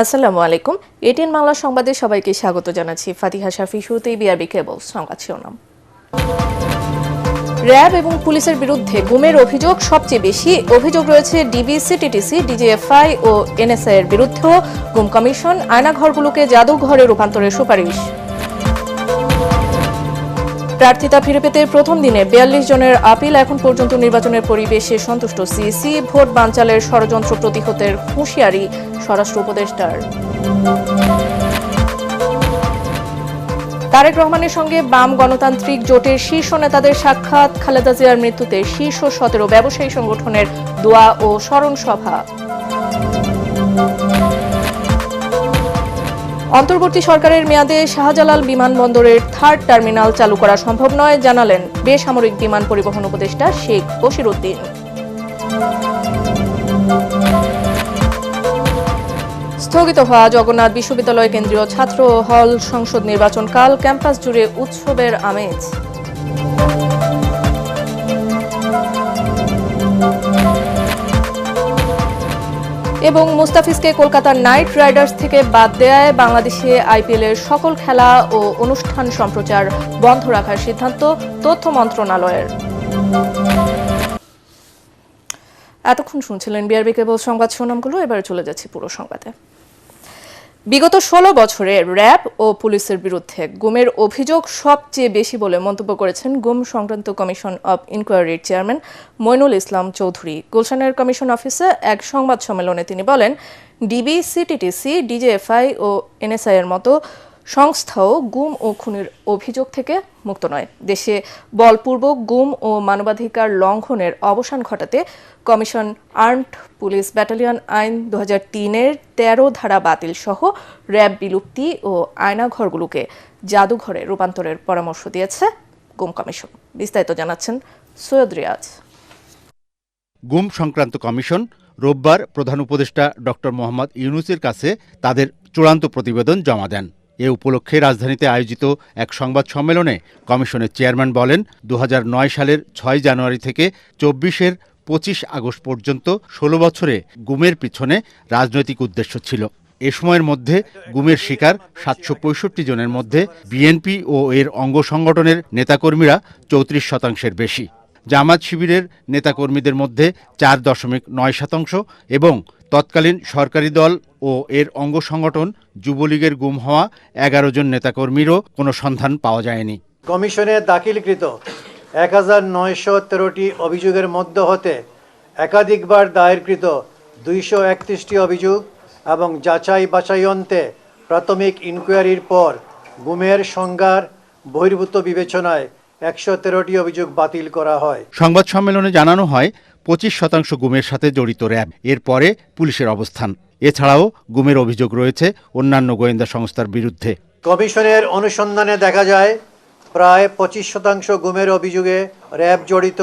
আসসালামু আলাইকুম। এটিএন বাংলা সংবাদে সবাইকে স্বাগত জানাচ্ছি। ফাতিহা শাফি, শুরুতেই বিআরবি কেবল সংবাদ শিরোনাম। র্যাব এবং পুলিশের বিরুদ্ধে গুমের অভিযোগ সবচেয়ে বেশি। অভিযোগ রয়েছে ডিবি, সিটিটিসি, ডিজিএফআই ও এনএসআই এর বিরুদ্ধেও। গুম কমিশন আয়নাঘরগুলোকে জাদুঘরে রূপান্তরের সুপারিশ। প্রার্থিতা ফিরে পেতে প্রথম দিনে ৪২ জনের আপিল। এখন পর্যন্ত নির্বাচনের পরিবেশে সন্তুষ্ট সিইসি। ভোট বানচালের ষড়যন্ত্র প্রতিহতের হুঁশিয়ারি স্বরাষ্ট্র উপদেষ্টার। তারেক রহমানের সঙ্গে বাম গণতান্ত্রিক জোটের শীর্ষ নেতাদের সাক্ষাৎ। খালেদা জিয়ার মৃত্যুতে শীর্ষ ১৭ ব্যবসায়ী সংগঠনের দোয়া ও স্মরণ সভা। অন্তর্বর্তী সরকারের মেয়াদে শাহজালাল বিমানবন্দরের থার্ড টার্মিনাল চালু করা সম্ভব নয়, জানালেন বেসামরিক বিমান পরিবহন উপদেষ্টা শেখ বশিরউদ্দিন। স্থগিত হওয়া জগন্নাথ বিশ্ববিদ্যালয় কেন্দ্রীয় ছাত্র হল সংসদ নির্বাচন কাল। ক্যাম্পাস জুড়ে উৎসবের আমেজ। এবং মুস্তাফিজকে কলকাতার নাইট রাইডার্স থেকে বাদ দেয়ায় বাংলাদেশে আইপিএল এর সকল খেলা ও অনুষ্ঠান সম্প্রচার বন্ধ রাখার সিদ্ধান্ত তথ্য মন্ত্রণালয়ের। এতক্ষণ শুনছিলেন বিআরবি কেবল সংবাদ শিরোনামগুলো। এবারে চলে যাচ্ছি পুরো সংবাদে। বিগত ১৬ বছরে র্যাব ও পুলিশের বিরুদ্ধে গুমের অভিযোগ সবচেয়ে বেশি বলে মন্তব্য করেছেন গুম সংক্রান্ত commission of ইনকোয়ারির chairman Moinul Islam Chowdhury. গুলশানের কমিশন অফিসে এক সংবাদ সম্মেলনে তিনি বলেন, ডিবি, সিটিটিসি, ডিজিএফআই ও এনএসআই এর মতো সংস্থাও গুম ও খুনের অভিযোগ থেকে মুক্ত নয়। দেশে বলপূর্বক গুম ও মানবাধিকার লঙ্ঘনের অবসান ঘটাতে কমিশন আর্মড পুলিশ ব্যাটালিয়ন আইন ২০০৩-এর ১৩ ধারা বাতিল সহ র্যাব বিলুপ্তি ও আয়নাঘরগুলোকে জাদুঘরে রূপান্তরের পরামর্শ দিয়েছে গুম কমিশন। বিস্তারিত জানাচ্ছেন সৈয়দ রিয়াজ। গুম সংক্রান্ত কমিশন রোববার প্রধান উপদেষ্টা ডক্টর মোহাম্মদ ইউনূসের কাছে তাদের চূড়ান্ত প্রতিবেদন জমা দেন। এ উপলক্ষে রাজধানীতে আয়োজিত এক সংবাদ সম্মেলনে কমিশনের চেয়ারম্যান বলেন, ২০০৯ সালের ৬ জানুয়ারি থেকে ২৪-এর ২৫ আগস্ট পর্যন্ত ১৬ বছরে গুমের পিছনে রাজনৈতিক উদ্দেশ্য ছিল। এ সময়ের মধ্যে গুমের শিকার ৭৬৫ জনের মধ্যে বিএনপি ও এর অঙ্গ সংগঠনের নেতাকর্মীরা ৩৪% বেশি। জামাত শিবিরের নেতাকর্মীদের মধ্যে ৪.৯% এবং তৎকালীন সরকারি দল ও এর অঙ্গ সংগঠন যুবলীগের গুম হওয়া ১১ জন নেতাকর্মীরও কোনো সন্ধান পাওয়া যায়নি। কমিশনে দাখিলকৃত ১৯১৩টি অভিযোগের মধ্য হতে একাধিকবার দায়েরকৃত ২৩১টি অভিযোগ এবং যাচাই বাছাইয়ন্তে প্রাথমিক ইনকোয়ারির পর গুমের সংজ্ঞার বহির্ভূত বিবেচনায় ১১৩টি অভিযোগ বাতিল করা হয়। সংবাদ সম্মেলনে জানানো হয়, ২৫% গুমের সাথে জড়িত র্যাব, এরপরে পুলিশের অবস্থান। এছাড়াও গুমের অভিযোগ রয়েছে অন্যান্য গোয়েন্দা সংস্থার বিরুদ্ধে। কমিশনের অনুসন্ধানে দেখা যায়, প্রায় ২৫% গুমের অভিযোগে র্যাব জড়িত,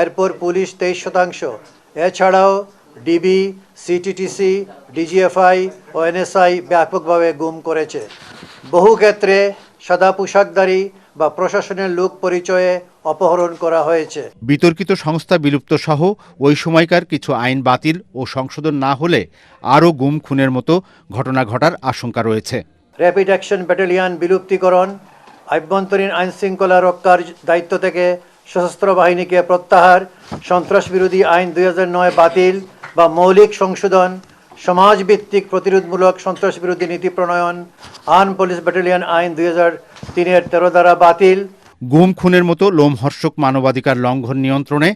এরপর পুলিশ ২৩%। এছাড়াও ডিবি, সিটিটিসি, ডিজিএফআই ও এনএসআই ব্যাপকভাবে গুম করেছে। বহু ক্ষেত্রে সাদা পোশাকধারী বা প্রশাসনের লোক পরিচয়ে অপহরণ করা হয়েছে। বিতর্কিত সংস্থা বিলুপ্ত সহ ওই সময়কার কিছু আইন বাতিল ও সংশোধন না হলে আরও গুম খুনের মতো ঘটনা ঘটার আশঙ্কা রয়েছে। র্যাপিড অ্যাকশন ব্যাটালিয়ন বিলুপ্তিকরণ, আভ্যন্তরীণ আইনশৃঙ্খলা রক্ষার দায়িত্ব থেকে সশস্ত্র বাহিনীকে প্রত্যাহার, সন্ত্রাস বিরোধী আইন ২০০৯ বাতিল বা মৌলিক সংশোধন, সমাজভিত্তিক প্রতিরোধমূলক সন্ত্রাস বিরোধী নীতি প্রণয়ন, আর্ম পুলিশ ব্যাটালিয়ন আইন ২০০৩-এর ১৩ ধারা বাতিল। গুম খুনের মতো লোমহর্ষক মানবাধিকার লঙ্ঘন নিয়ন্ত্রণে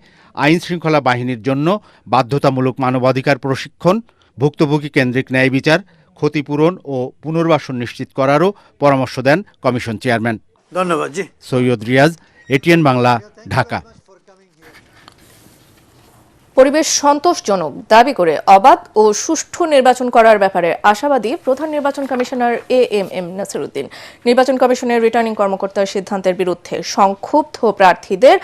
আইন শৃঙ্খলা বাহিনীর জন্য বাধ্যতামূলক মানবাধিকার প্রশিক্ষণ, ভুক্তভোগী কেন্দ্রিক ন্যায় বিচার, ক্ষতিপূরণ ও পুনর্বাসন নিশ্চিত করারও পরামর্শ দেন কমিশন চেয়ারম্যান। ধন্যবাদ জি। সৈয়দ রিয়াজ, এটিএন বাংলা, ঢাকা। পরিবেশ সন্তোষজনক দাবি করে অবাধ ও সুষ্ঠু নির্বাচন করার ব্যাপারে আশাবাদী প্রধান নির্বাচন কমিশনার এএমএম নাসিরউদ্দিন। নির্বাচন কমিশনের রিটার্নিং কর্মকর্তার সিদ্ধান্তের বিরুদ্ধে সংক্ষুব্ধ প্রার্থীদের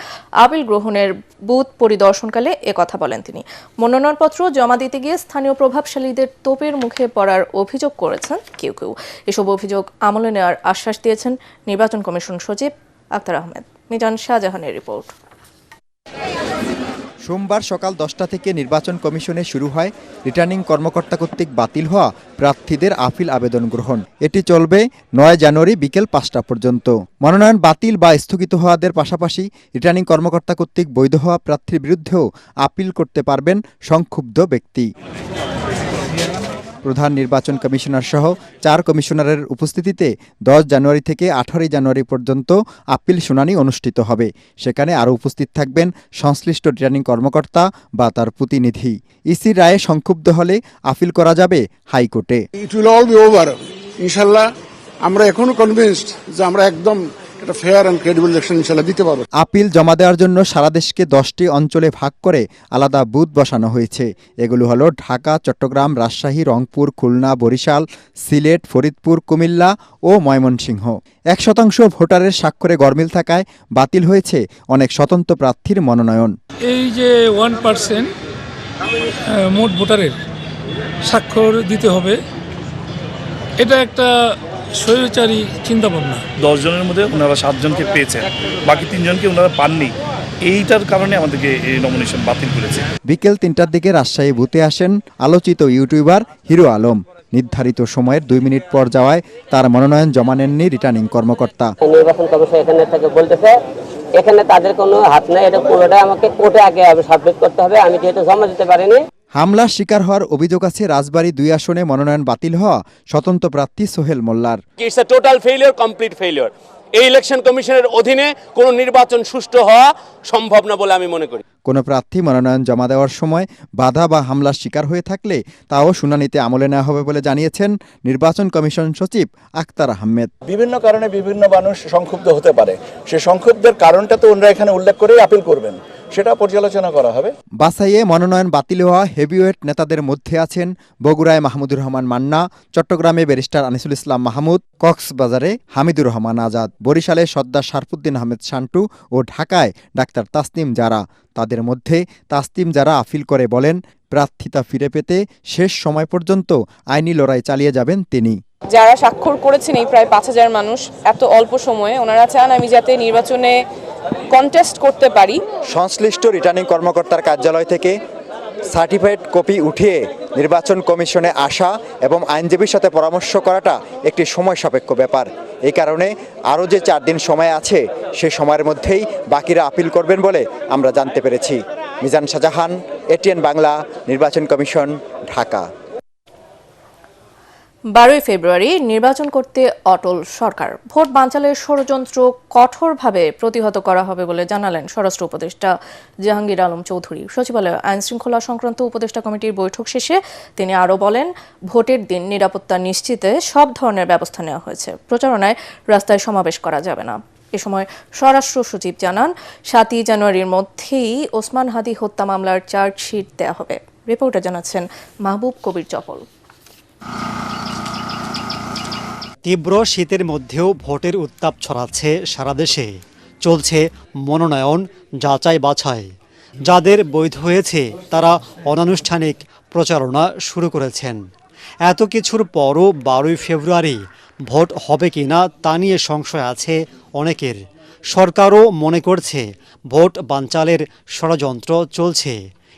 আপিল গ্রহণের বুথ পরিদর্শনকালে একথা বলেন তিনি। মনোনয়নপত্র জমা দিতে গিয়ে স্থানীয় প্রভাবশালীদের তোপের মুখে পড়ার অভিযোগ করেছেন কেউ কেউ। এসব অভিযোগ আমলে নেওয়ার আশ্বাস দিয়েছেন নির্বাচন কমিশন সচিব আক্তার আহমেদ। মিজান শাহজাহানের রিপোর্ট। সোমবার সকাল 10টা থেকে নির্বাচন কমিশনে শুরু হয় রিটার্নিং কর্মকর্তা কর্তৃক বাতিল হওয়া প্রার্থীদের আপিল আবেদন গ্রহণ। এটি চলবে 9 জানুয়ারি বিকেল 5টা পর্যন্ত। মনোনয়ন বাতিল বা স্থগিত হওয়াদের পাশাপাশি রিটার্নিং কর্মকর্তা কর্তৃক বৈধ হওয়া প্রার্থীর বিরুদ্ধেও আপিল করতে পারবেন সংক্ষুব্ধ ব্যক্তি। প্রধান নির্বাচন কমিশনার সহ 4 কমিশনারের উপস্থিতিতে 10 জানুয়ারি থেকে 18 জানুয়ারি পর্যন্ত আপিল শুনানি অনুষ্ঠিত হবে। সেখানে আরও উপস্থিত থাকবেন সংশ্লিষ্ট রিটার্নিং কর্মকর্তা বা তার প্রতিনিধি। ইসির রায়ে সংক্ষুব্ধ হলে আপিল করা যাবে হাইকোর্টে। It will all be over ইনশাআল্লাহ। আমরা এখনো কনভিন্সড যে আমরা একদম একটা ফেয়ার এন্ড ক্রেডিবল ইলেকশন ইনশাআল্লাহ দিতে পারব। আপিল জমা দেওয়ার জন্য সারা দেশকে 10টি অঞ্চলে ভাগ করে আলাদা বুথ বসানো হয়েছে। এগুলো হলো ঢাকা, চট্টগ্রাম, রাজশাহী, রংপুর, খুলনা, বরিশাল, সিলেট, ফরিদপুর, কুমিল্লা ও ময়মনসিংহ। 1% ভোটারের স্বাক্ষরে গরমিল থাকায় বাতিল হয়েছে অনেক স্বতন্ত্র প্রার্থীর মনোনয়ন। এই যে 1% মোট ভোটারের স্বাক্ষর দিতে হবে, এটা একটা স্বৈরাচারী চিন্তাভাবনা। 10 জনের মধ্যে ওনারা 7 জনকে পেয়েছেন, বাকি 3 জনকে ওনারা পাননি। এইটার কারণে আমাদেরকে এই নমিনেশন বাতিল করেছে। বিকেল 3টার দিকে রাজশাহী বুথে আসেন আলোচিত ইউটিউবার হিরো আলম। নির্ধারিত সময়ের 2 মিনিট পর যাওয়ায় তার মনোনয়ন জমা নেননি রিটার্নিং কর্মকর্তা। নির্বাচন কমিশন এখানে থেকে বলতেছে এখানে তাদের কোনো হাত নাই, এটা পুরোটা আমাকে কোর্টে আগে সাবমিট করতে হবে। আমি যেহেতু জমা দিতে পারিনি। হামলার শিকার হওয়ার অভিযোগ আছে রাজবাড়ী 2 আসনে মনোনয়ন বাতিল হওয়া স্বতন্ত্র প্রার্থী সোহেল মোল্লার। It's a total failure, complete failure. এই ইলেকশন কমিশনের অধীনে কোনো নির্বাচন সুষ্ঠু হওয়া সম্ভব না বলে আমি মনে করি। কোনো প্রার্থী মনোনয়ন জমা দেওয়ার সময় বাধা বা হামলার শিকার হয়ে থাকলে তাও শুনানিতে আমলে নেওয়া হবে বলে জানিয়েছেন নির্বাচন কমিশন সচিব আক্তার আহমেদ। বিভিন্ন কারণে বিভিন্ন মানুষ সংক্ষুব্ধ হতে পারে, সে সংক্ষুব্ধের কারণটা তো ওনারা এখানে উল্লেখ করেই আপিল করবেন, সেটা পর্যালোচনা করা হবে। বাছাইয়ে মনোনয়ন বাতিল হওয়া হেভিওয়েট নেতাদের মধ্যে আছেন বগুড়ায় মাহমুদুর রহমান মান্না, চট্টগ্রামে ব্যারিস্টার আনিসুল ইসলাম মাহমুদ, কক্সবাজারে হামিদুর রহমান আজাদ, বরিশালে সর্দার শারফুদ্দিন আহমেদ শান্টু ও ঢাকায় ডাক্তার তাসনিম জারা। তাদের মধ্যে তাসনিম জারা আপিল করে বলেন, প্রার্থিতা ফিরে পেতে শেষ সময় পর্যন্ত আইনি লড়াই চালিয়ে যাবেন তিনি। যারা স্বাক্ষর করেছেন এই প্রায় 5000 মানুষ, এত অল্প সময়ে ওনারা চান আমি যাতে নির্বাচনে কন্টেস্ট করতে পারি। সংশ্লিষ্ট রিটার্নিং কর্মকর্তার কার্যালয় থেকে সার্টিফাইড কপি উঠিয়ে নির্বাচন কমিশনে আসা এবং আইনজীবীর সাথে পরামর্শ করাটা একটি সময় সাপেক্ষ ব্যাপার। এই কারণে আরও যে 4 দিন সময় আছে সে সময়ের মধ্যেই বাকিরা আপিল করবেন বলে আমরা জানতে পেরেছি। মিজান শাহজাহান, এটিএন বাংলা, নির্বাচন কমিশন, ঢাকা। 12 ফেব্রুয়ারি নির্বাচন করতে অটল সরকার। ভোট বানচালের ষড়যন্ত্র কঠোরভাবে প্রতিহত করা হবে বলে জানালেন স্বরাষ্ট্র উপদেষ্টা জাহাঙ্গীর আলম চৌধুরী। সচিবালয়ে আইন শৃঙ্খলা সংক্রান্ত উপদেষ্টা কমিটির বৈঠক শেষে তিনি আরও বলেন, ভোটের দিন নিরাপত্তা নিশ্চিতে সব ধরনের ব্যবস্থা নেওয়া হয়েছে। প্রচারণায় রাস্তায় সমাবেশ করা যাবে না। এ সময় স্বরাষ্ট্র সচিব জানান, 7 জানুয়ারির মধ্যেই ওসমান হাদি হত্যা মামলার চার্জশিট দেওয়া হবে। রিপোর্টে জানাচ্ছেন মাহবুব কবির চপল। তীব্র শীতের মধ্যেও ভোটের উত্তাপ ছড়াচ্ছে সারা দেশে। চলছে মনোনয়ন যাচাই বাছাই। যাদের বৈধ হয়েছে তারা অনানুষ্ঠানিক প্রচারণা শুরু করেছেন। এত কিছুর পরও 12 ফেব্রুয়ারি ভোট হবে কিনা তা নিয়ে সংশয় আছে অনেকের। সরকারও মনে করছে ভোট বানচালের ষড়যন্ত্র চলছে।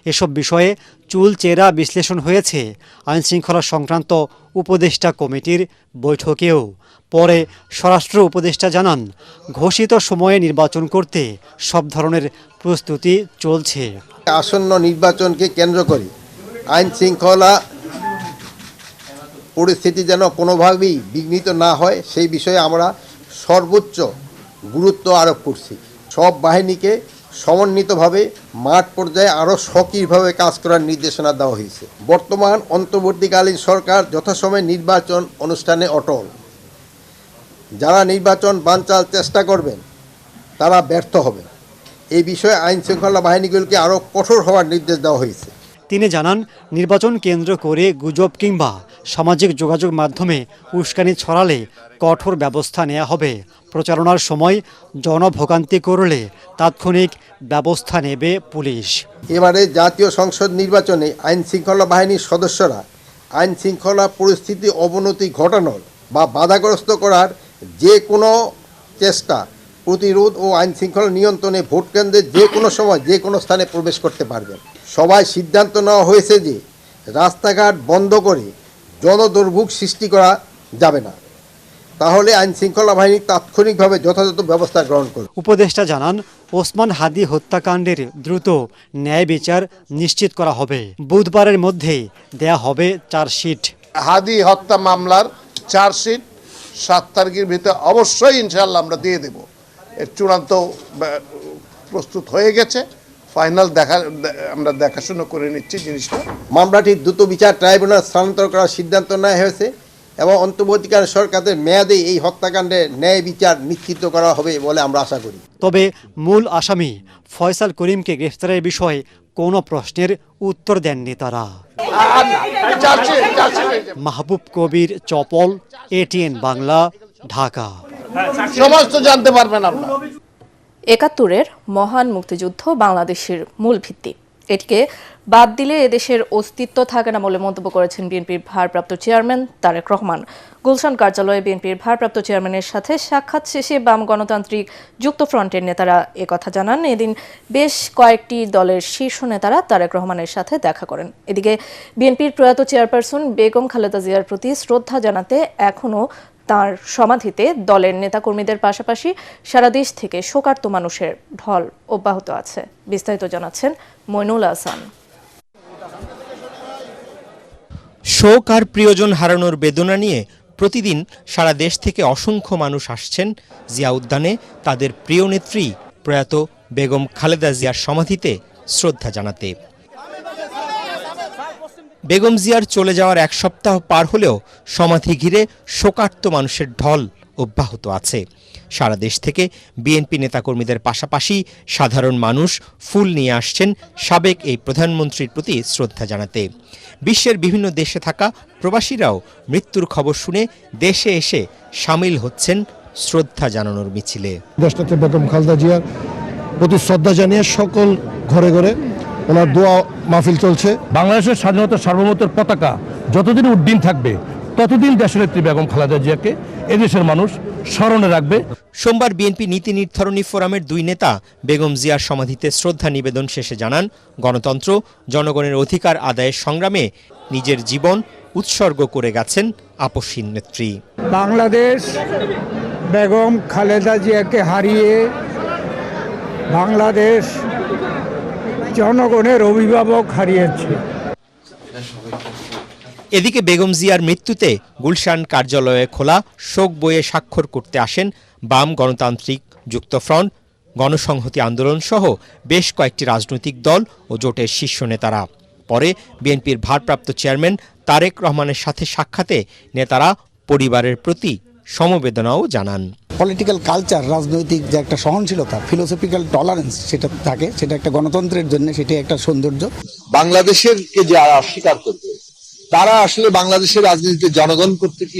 এসব বিষয়ে চুলচেরা বিশ্লেষণ হয়েছে আইনশৃঙ্খলা সংক্রান্ত উপদেষ্টা কমিটির বৈঠকেও। পরে স্বরাষ্ট্র উপদেষ্টা জানান, ঘোষিত সময়ে নির্বাচন করতে সব ধরনের প্রস্তুতি চলছে। আসন্ন নির্বাচনকে কেন্দ্র করে আইন শৃঙ্খলা পরিস্থিতি যেন কোনোভাবেই বিঘ্নিত না হয় সেই বিষয়ে আমরা সর্বোচ্চ গুরুত্ব আরোপ করছি। সব বাহিনীকে সমন্বিতভাবে মাঠ পর্যায়ে আরও সক্রিয়ভাবে কাজ করার নির্দেশনা দেওয়া হয়েছে। বর্তমান অন্তর্বর্তীকালীন সরকার যথাসময়ে নির্বাচন অনুষ্ঠানে অটল। যারা নির্বাচন বানচাল চেষ্টা করবেন তারা ব্যর্থ হবে। এই বিষয়ে আইন শৃঙ্খলা বাহিনীগুলোকে আরও কঠোর হওয়ার নির্দেশ দেওয়া হয়েছে। তিনি জানান, নির্বাচন কেন্দ্র করে গুজব কিংবা সামাজিক যোগাযোগ মাধ্যমে উস্কানি ছড়ালে কঠোর ব্যবস্থা নেওয়া হবে। প্রচারণার সময় জনভোগান্তি করলে তাৎক্ষণিক ব্যবস্থা নেবে পুলিশ। এবারে জাতীয় সংসদ নির্বাচনে আইন শৃঙ্খলা বাহিনীর সদস্যরা আইন শৃঙ্খলা পরিস্থিতি অবনতি ঘটানোর বা বাধাগ্রস্ত করার যে কোনো চেষ্টা প্রতিরোধ ও আইন শৃঙ্খলা নিয়ন্ত্রণে ভোট কেন্দ্রে যে কোনো সময় যে কোনো স্থানে প্রবেশ করতে পারবেন। সবাই সিদ্ধান্ত নেওয়া হয়েছে যে রাস্তাঘাট বন্ধ করে জনদুর্ভোগ সৃষ্টি করা যাবে না, তাহলে আইন শৃঙ্খলা বাহিনী তাৎক্ষণিকভাবে যথাযথ ব্যবস্থা গ্রহণ করবে। উপদেষ্টা জানান, ওসমান হাদি হত্যাকাণ্ডের দ্রুত ন্যায় বিচার নিশ্চিত করা হবে। বুধবারের মধ্যেই দেয়া হবে চার্জশিট। হাদি হত্যা মামলার চার্জশিট 7 তারিখের ভিতরে অবশ্যই ইনশাআল্লাহ আমরা দিয়ে দেব। এর চূড়ান্ত প্রস্তুত হয়ে গেছে, ফাইনাল আমরা দেখাশোনা করে নিচ্ছি জিনিসটা। মামলাটি দ্রুত বিচার ট্রাইব্যুনাল স্থানান্তর করার সিদ্ধান্ত নেওয়া হয়েছে এবং অন্তর্বর্তীকালীন সরকারের মেয়াদে এই হত্যাকাণ্ডের ন্যায় বিচার নিশ্চিত করা হবে বলে আমরা আশা করি। তবে মূল আসামি ফয়সাল করিমকে গ্রেফতারের বিষয়ে কোনো প্রশ্নের উত্তর দেননি তারা। মাহবুব কবির, চপল, ATN বাংলা, ঢাকা। সমস্ত জানতে পারবেন আপনারা। ৭১-এর মহান মুক্তিযুদ্ধ বাংলাদেশের মূল ভিত্তি, এটিকে বাদ দিলে এদেশের অস্তিত্ব থাকে না বলে মন্তব্য করেছেন বিএনপির ভারপ্রাপ্ত চেয়ারম্যান তারেক রহমান। গুলশান কার্যালয়ে বিএনপির ভারপ্রাপ্ত চেয়ারম্যানের সাথে সাক্ষাৎ শেষে বাম গণতান্ত্রিক যুক্তফ্রন্টের নেতারা একথা জানান। এদিন বেশ কয়েকটি দলের শীর্ষ নেতারা তারেক রহমানের সাথে দেখা করেন। এদিকে বিএনপির প্রয়াত চেয়ারপারসন বেগম খালেদা জিয়ার প্রতি শ্রদ্ধা জানাতে এখনও তার সমাধিতে দলের নেতাকর্মীদের পাশাপাশি সারা দেশ থেকে শোকার্ত মানুষের ঢল অব্যাহত আছে। বিস্তারিত জানাচ্ছেন মইনুল হাসান। শোক আর প্রিয়জন হারানোর বেদনা নিয়ে প্রতিদিন সারা দেশ থেকে অসংখ্য মানুষ আসছেন জিয়া উদ্যানে তাদের প্রিয় নেত্রী প্রয়াত বেগম খালেদা জিয়ার সমাধিতে শ্রদ্ধা জানাতে। বেগম জিয়ার চলে যাওয়ার 1 সপ্তাহ পার হলেও সমাধি ঘিরে শোকার্ত মানুষের ঢল অব্যাহত আছে। সারা দেশ থেকে বিএনপি নেতাকর্মীদের পাশাপাশি সাধারণ মানুষ ফুল নিয়ে আসছেন সাবেক এই প্রধানমন্ত্রীর প্রতি শ্রদ্ধা জানাতে। বিশ্বের বিভিন্ন দেশে থাকা প্রবাসীরাও মৃত্যুর খবর শুনে দেশে এসে সামিল হচ্ছেন শ্রদ্ধা জানানোর মিছিলে। দেশটাতে বেগম খালেদা জিয়ার প্রতি শ্রদ্ধা জানিয়ে সকল ঘরে ঘরে ওনার দোয়া মাহফিল চলছে। বাংলাদেশের স্বাধীনতা সার্বভৌমত্বের পতাকা যতদিন উড্ডীন থাকবে ততদিন দেশনেত্রী বেগম খালেদা জিয়াকে এদেশের মানুষ স্মরণে রাখবে। সোমবার বিএনপি নীতি নির্ধারণী ফোরামের 2 নেতা বেগম জিয়ার সমাধিতে শ্রদ্ধা নিবেদন শেষে জানান, গণতন্ত্র জনগণের অধিকার আদায়ের সংগ্রামে নিজের জীবন উৎসর্গ করে গেছেন আপসহীন নেত্রী। বাংলাদেশ বেগম খালেদা জিয়াকে হারিয়ে বাংলাদেশ জনগণের অভিভাবক হারিয়েছে। এদিকে বেগম জিয়ার মৃত্যুতে গুলশান কার্যালয়ে খোলা শোক বইয়ে স্বাক্ষর করতে আসেন বাম গণতান্ত্রিক যুক্তফ্রন্ট, গণসংহতি আন্দোলন সহ বেশ কয়েকটি রাজনৈতিক দল ও জোটের শীর্ষ নেতারা। পরে বিএনপির ভারপ্রাপ্ত চেয়ারম্যান তারেক রহমানের সাথে সাক্ষাতে নেতারা পরিবারের প্রতি সমবেদনাও জানান। পলিটিক্যাল কালচার, রাজনৈতিক যে একটা সহনশীলতা, ফিলোসফিক্যাল টলারেন্স সেটা থাকে, সেটা একটা গণতন্ত্রের জন্য সেটাই একটা সৌন্দর্য। বাংলাদেশের কে যারা অস্বীকার করবে তারা আসলে বাংলাদেশের রাজনীতিতে জনগণ কর্তৃক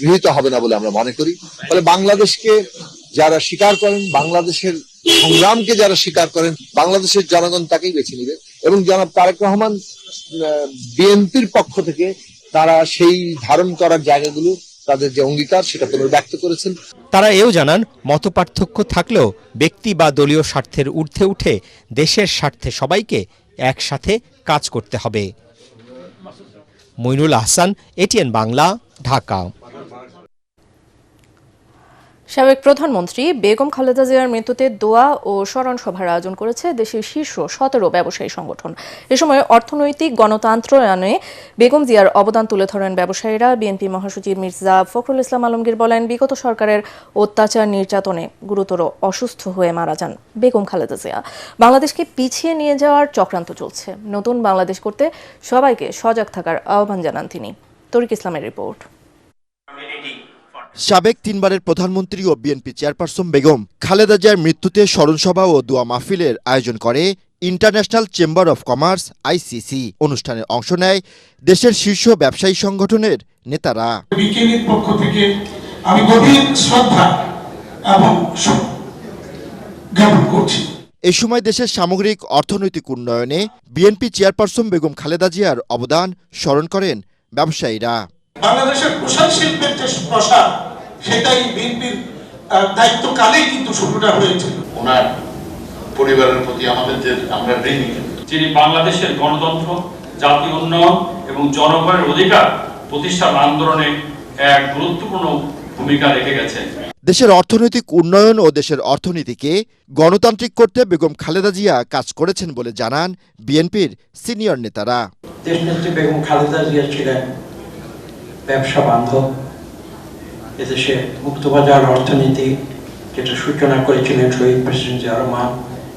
গৃহীত হবে না বলে আমরা মনে করি। ফলে বাংলাদেশকে যারা স্বীকার করেন, বাংলাদেশের সংগ্রামকে যারা স্বীকার করেন, বাংলাদেশের জনগণ তাকেই বেছে নেবে। এবং জনাব তারেক রহমান বিএনপির পক্ষ থেকে তারা সেই ধারণ করার জায়গাগুলো, তাদের যে অঙ্গীকার সেটা পুনর্ব্যক্ত করেছেন। তারা এও জানান, মতপার্থক্য থাকলেও ব্যক্তি বা দলীয় স্বার্থের ঊর্ধ্বে উঠে দেশের স্বার্থে সবাইকে একসাথে কাজ করতে হবে। মইনুল হাসান, ATN বাংলা, ঢাকা। সাবেক প্রধানমন্ত্রী বেগম খালেদা জিয়ার মৃত্যুতে দোয়া ও স্মরণ সভার আয়োজন করেছে দেশের শীর্ষ 17 ব্যবসায়ী সংগঠন। এ সময় অর্থনৈতিক গণতন্ত্রায়নে বেগম জিয়ার অবদান তুলে ধরেন ব্যবসায়ীরা। বিএনপি মহাসচিব মির্জা ফখরুল ইসলাম আলমগীর বলেন, বিগত সরকারের অত্যাচার নির্যাতনে গুরুতর অসুস্থ হয়ে মারা যান বেগম খালেদা জিয়া। বাংলাদেশকে পিছিয়ে নিয়ে যাওয়ার চক্রান্ত চলছে, নতুন বাংলাদেশ করতে সবাইকে সজাগ থাকার আহ্বান জানান তিনি। তরিক ইসলামের রিপোর্ট। সাবেক 3 বারের প্রধানমন্ত্রী ও বিএনপি চেয়ারপারসন বেগম খালেদা জিয়ার মৃত্যুতে স্মরণসভা ও দোয়া মাহফিলের আয়োজন করে international chamber of commerce ICC। অনুষ্ঠানে অংশ নেয় দেশের শীর্ষ ব্যবসায়ী সংগঠনের নেতারা। বিকেনের পক্ষ থেকে আমি গভীর শ্রদ্ধা এবং জ্ঞাপন করছি। এই সময় দেশের সামগ্রিক অর্থনৈতিক উন্নয়নে বিএনপি চেয়ারপারসন বেগম খালেদা জিয়ার অবদান স্মরণ করেন ব্যবসায়ীরা। বাংলাদেশের পোশাক শিল্পের যে প্রসার, সেটাই বিএনপির দায়িত্বকালেই কিন্তু শুরুটা হয়েছিল। ওনার পরিবারের প্রতি আমাদের যে আমরা ঋণী, যিনি বাংলাদেশের গণতন্ত্র, জাতীয় উন্নয়ন এবং জনগণের অধিকার প্রতিষ্ঠার আন্দোলনে এক গুরুত্বপূর্ণ ভূমিকা রেখে গেছেন। দেশের অর্থনৈতিক উন্নয়ন ও দেশের অর্থনীতিকে গণতান্ত্রিক করতে বেগম খালেদা জিয়া কাজ করেছেন বলে জানান বিএনপির সিনিয়র নেতারা। দেশনেত্রী বেগম খালেদা জিয়া ছিলেন ব্যবসা বান্ধব, এদেশে মুক্তবাজার অর্থনীতি যেটা সূচনা করেছিলেন শহীদ প্রেসিডেন্ট জিয়া রহমান,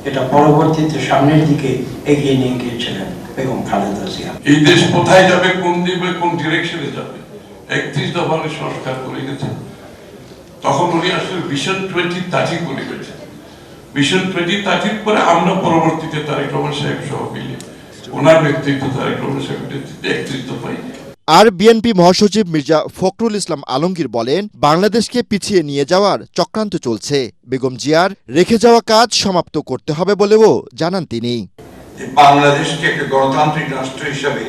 এটা পরবর্তীতে সামনের দিকে এগিয়ে নিয়ে গিয়েছিলেন বেগম খালেদা জিয়া। এই দেশ কোথায় যাবে, কোন দিকে, কোন ডিরেকশনে যাবে, 31 দফার সংস্কার করে গেছেন। তখন উনি আসলে ভিশন 2030 করে গেছেন। ভিশন 2030 পরে আমরা পরবর্তীতে তারেক রহমান সাহেব সহ মিলে ওনার নেতৃত্ব, তারেক রহমান সাহেবের নেতৃত্বে 31 দফায়। আর বিএনপি মহাসচিব মির্জা ফখরুল ইসলাম আলমগীর বলেন, বাংলাদেশকে পিছিয়ে নিয়ে যাওয়ার চক্রান্ত চলছে। বেগম জিয়ার রেখে যাওয়া কাজ সমাপ্ত করতে হবে বলেও জানান তিনি। বাংলাদেশকে একটা গণতান্ত্রিক রাষ্ট্র হিসাবে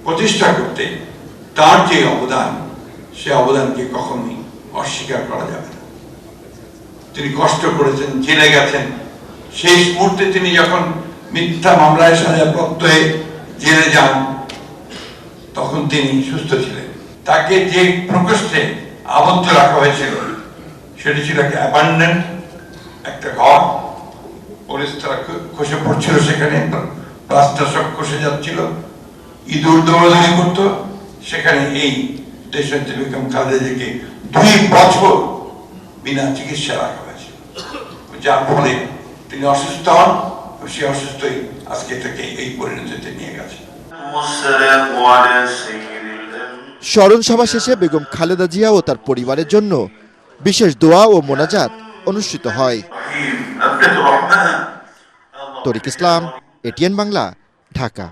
প্রতিষ্ঠা করতে তার যে অবদান, সে অবদানকে কখনোই অস্বীকার করা যাবে না। তিনি কষ্ট করেছেন, জেলে গেছেন। শেষ মুহূর্তে তিনি যখন মিথ্যা মামলায় সাজাপ্রাপ্ত হয়ে জেলে যান, তখন তিনি সুস্থ ছিলেন। তাকে যে প্রকোষ্ঠে আবদ্ধ রাখা হয়েছিল সেটি ছিল একটা অ্যাবান্ডেন্ট একটা ঘর। পরিস্থিতি খসে পড়ছিল, সেখানে প্লাস্টার সব খসে যাচ্ছিল, ইঁদুর দৌড়াদৌড়ি করতো। সেখানে এই দেশনেত্রী বেগম খালেদা জিয়াকে 2 বছর বিনা চিকিৎসা রাখা হয়েছে, যার ফলে তিনি অসুস্থ হন। সে অসুস্থই আজকে থেকে এই পরিণতিতে নিয়ে গেছে। স্মরণ সভা শেষে বেগম খালেদা জিয়া ও তার পরিবারের জন্য বিশেষ দোয়া ও মোনাজাত অনুষ্ঠিত হয়। তরিক ইসলাম, এটিএন বাংলা, ঢাকা।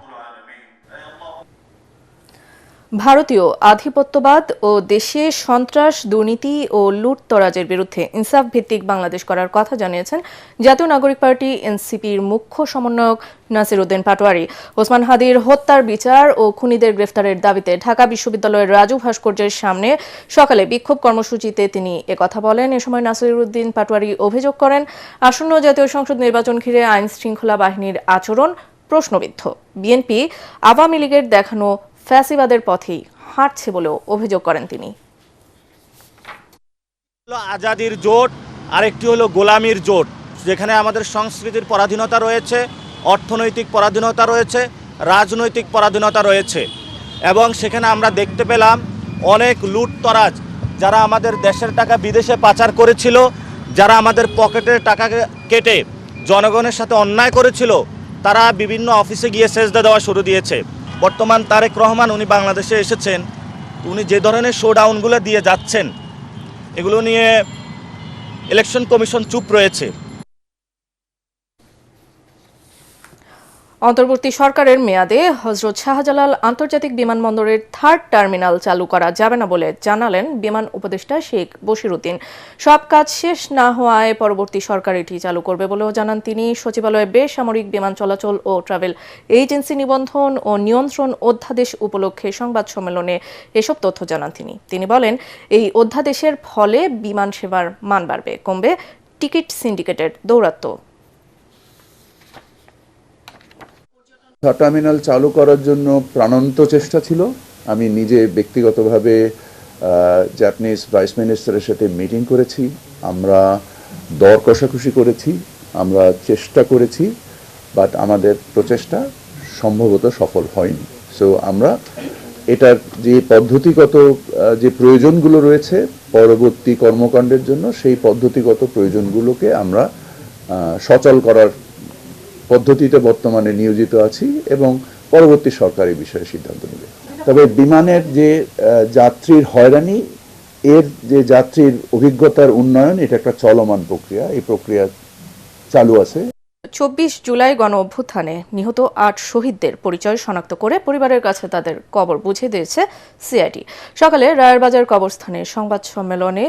ভারতীয় আধিপত্যবাদ ও দেশে সন্ত্রাস, দুর্নীতি ও লুটতরাজের বিরুদ্ধে ইনসাফ ভিত্তিক বাংলাদেশ করার কথা জানিয়েছেন জাতীয় নাগরিক পার্টি এনসিপির মুখ্য সমন্বয়ক নাসির উদ্দিন পাটোয়ারি। ওসমান হাদির হত্যার বিচার ও খুনিদের গ্রেফতারের দাবিতে ঢাকা বিশ্ববিদ্যালয়ের রাজু ভাস্কর্যের সামনে সকালে বিক্ষোভ কর্মসূচিতে তিনি একথা বলেন। এ সময় নাসির উদ্দিন পাটোয়ারি অভিযোগ করেন, আসন্ন জাতীয় সংসদ নির্বাচন ঘিরে আইন শৃঙ্খলা বাহিনীর আচরণ প্রশ্নবিদ্ধ। বিএনপি আওয়ামী লীগের দেখানো ফ্যাসিবাদের পথেই হাঁটছে বলেও অভিযোগ করেন তিনি। আজাদির জোট, আরেকটি হলো গোলামির জোট, যেখানে আমাদের সংস্কৃতির পরাধীনতা রয়েছে, অর্থনৈতিক পরাধীনতা রয়েছে, রাজনৈতিক পরাধীনতা রয়েছে। এবং সেখানে আমরা দেখতে পেলাম অনেক লুটতরাজ, যারা আমাদের দেশের টাকা বিদেশে পাচার করেছিল, যারা আমাদের পকেটের টাকা কেটে জনগণের সাথে অন্যায় করেছিল, তারা বিভিন্ন অফিসে গিয়ে সেজদা দেওয়া শুরু দিয়েছে। বর্তমান তারেক রহমান উনি বাংলাদেশে এসেছেন, উনি যে ধরনের শোডাউনগুলো দিয়ে যাচ্ছেন, এগুলো নিয়ে ইলেকশন কমিশন চুপ রয়েছে। অন্তর্বর্তী সরকারের মেয়াদে হযরত শাহজালাল আন্তর্জাতিক বিমানবন্দরের 3rd টার্মিনাল চালু করা যাবে না বলে জানালেন বিমান উপদেষ্টা শেখ বশিরউদ্দিন। সব কাজ শেষ না হওয়ায় পরবর্তী সরকার এটি চালু করবে বলেও জানান তিনি। সচিবালয়ে বেসামরিক বিমান চলাচল ও ট্রাভেল এজেন্সি নিবন্ধন ও নিয়ন্ত্রণ অধ্যাদেশ উপলক্ষে সংবাদ সম্মেলনে এসব তথ্য জানান তিনি। তিনি বলেন, এই অধ্যাদেশের ফলে বিমান সেবার মান বাড়বে, কমবে টিকিট সিন্ডিকেটের দৌরাত্ম্য। টার্মিনাল চালু করার জন্য প্রাণান্ত চেষ্টা ছিল। আমি নিজে ব্যক্তিগতভাবে জাপানিজ ভাইস মিনিস্টারের সাথে মিটিং করেছি, আমরা দর কষাকষি করেছি, আমরা চেষ্টা করেছি, বাট আমাদের প্রচেষ্টা সম্ভবত সফল হয়নি। সো আমরা এটার যে পদ্ধতিগত যে প্রয়োজনগুলো রয়েছে পরবর্তী কর্মকাণ্ডের জন্য, সেই পদ্ধতিগত প্রয়োজনগুলোকে আমরা সচল করার পদ্ধতিতে বর্তমানে নিয়োজিত আছি এবং পরবর্তী সরকার এই বিষয়ে সিদ্ধান্ত নেবে। তবে বিমানের যে যাত্রীর হয়রানি, এর যে যাত্রীর অভিজ্ঞতার উন্নয়ন, এটা একটা চলমান প্রক্রিয়া, এই প্রক্রিয়া চালু আছে। 24 জুলাই গণ অভ্যুত্থানে নিহত 8 শহীদদের পরিচয় শনাক্ত করে পরিবারের কাছে তাদের কবর বুঝিয়ে দিয়েছে সিআইডি। সকালে রায়েরবাজার কবরস্থানে সংবাদ সম্মেলনে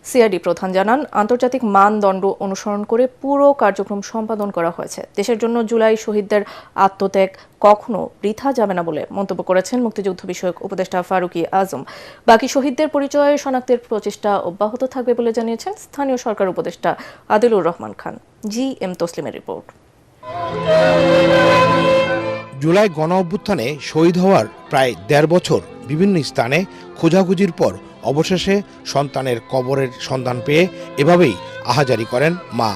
সিআইডি প্রধান জানান, আন্তর্জাতিক মানদণ্ড অনুসরণ করে পুরো কার্যক্রম সম্পাদন করা হয়েছে। দেশের জন্য জুলাই শহীদদের আত্মত্যাগ কখনো বৃথা যাবে না বলে মন্তব্য করেছেন মুক্তিযুদ্ধ বিষয়ক উপদেষ্টা ফারুকী আজম। বাকি শহীদদের পরিচয় শনাক্তের প্রচেষ্টা অব্যাহত থাকবে বলে জানিয়েছেন স্থানীয় সরকার উপদেষ্টা আদিলুর রহমান খান। GM তসলিমের রিপোর্ট। জুলাই গণ অভ্যুত্থানে শহীদ হওয়ার প্রায় ১.৫ বছর বিভিন্ন স্থানে খোঁজাখুঁজির পর অবশেষে সন্তানের কবরের সন্ধান পেয়ে এভাবেই আহাজারি করেন মা।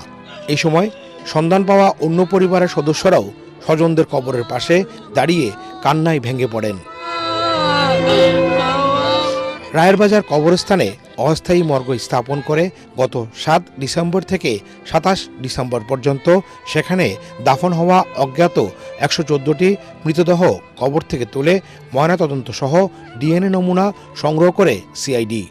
এই সময় সন্ধান পাওয়া অন্য পরিবারের সদস্যরাও স্বজনদের কবরের পাশে দাঁড়িয়ে কান্নায় ভেঙে পড়েন। রায়েরবাজার কবরস্থানে অস্থায়ী মর্গ স্থাপন করে গত ৭ ডিসেম্বর থেকে ২৭ ডিসেম্বর পর্যন্ত সেখানে দাফন হওয়া অজ্ঞাত ১১৪টি মৃতদেহ কবর থেকে তুলে ময়নাতদন্ত সহ ডিএনএ নমুনা সংগ্রহ করে সিআইডি।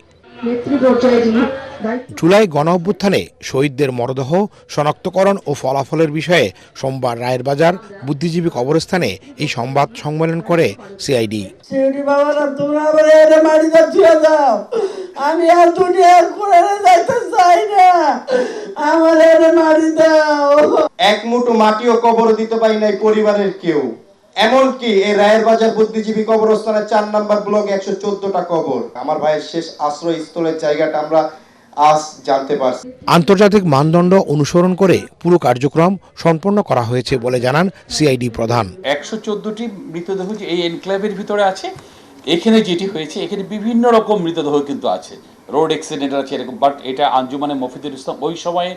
জুলাই গণ অভ্যুত্থানে শহীদদের মরদেহ শনাক্তকরণ ও ফলাফলের বিষয়ে সোমবার রায়েরবাজার বুদ্ধিজীবী কবরস্থানে এই সংবাদ সম্মেলন করে সিআইডি। আমি আর দুনিয়ার কোরআনে যাইতে চাই না, আমার এনে মারি দাও। এক মুঠো মাটিও কবর দিতে পারি নাই পরিবারের কেউ। এমনকি এই রায়েরবাজার বুদ্ধিজীবী কবরস্থানের ৪ নম্বর ব্লক ১১৪টা কবর। আমার ভাইয়ের শেষ আশ্রয়স্থলের জায়গাটা আমরা আজ জানতে পারছি। আন্তর্জাতিক মানদণ্ড অনুসরণ করে পুরো কার্যক্রম সম্পন্ন করা হয়েছে বলে জানান সিআইডি প্রধান। ১১৪টি মৃতদেহ যে এই এনক্লেভের ভিতরে আছে, এখানে যেটি হয়েছে এখানে বিভিন্ন রকম মৃতদেহ কিন্তু আছে, রোড অ্যাক্সিডেন্ট আছে এরকম, বাট এটা আঞ্জুমানে মফিদুল ইসলাম ওই সময়ে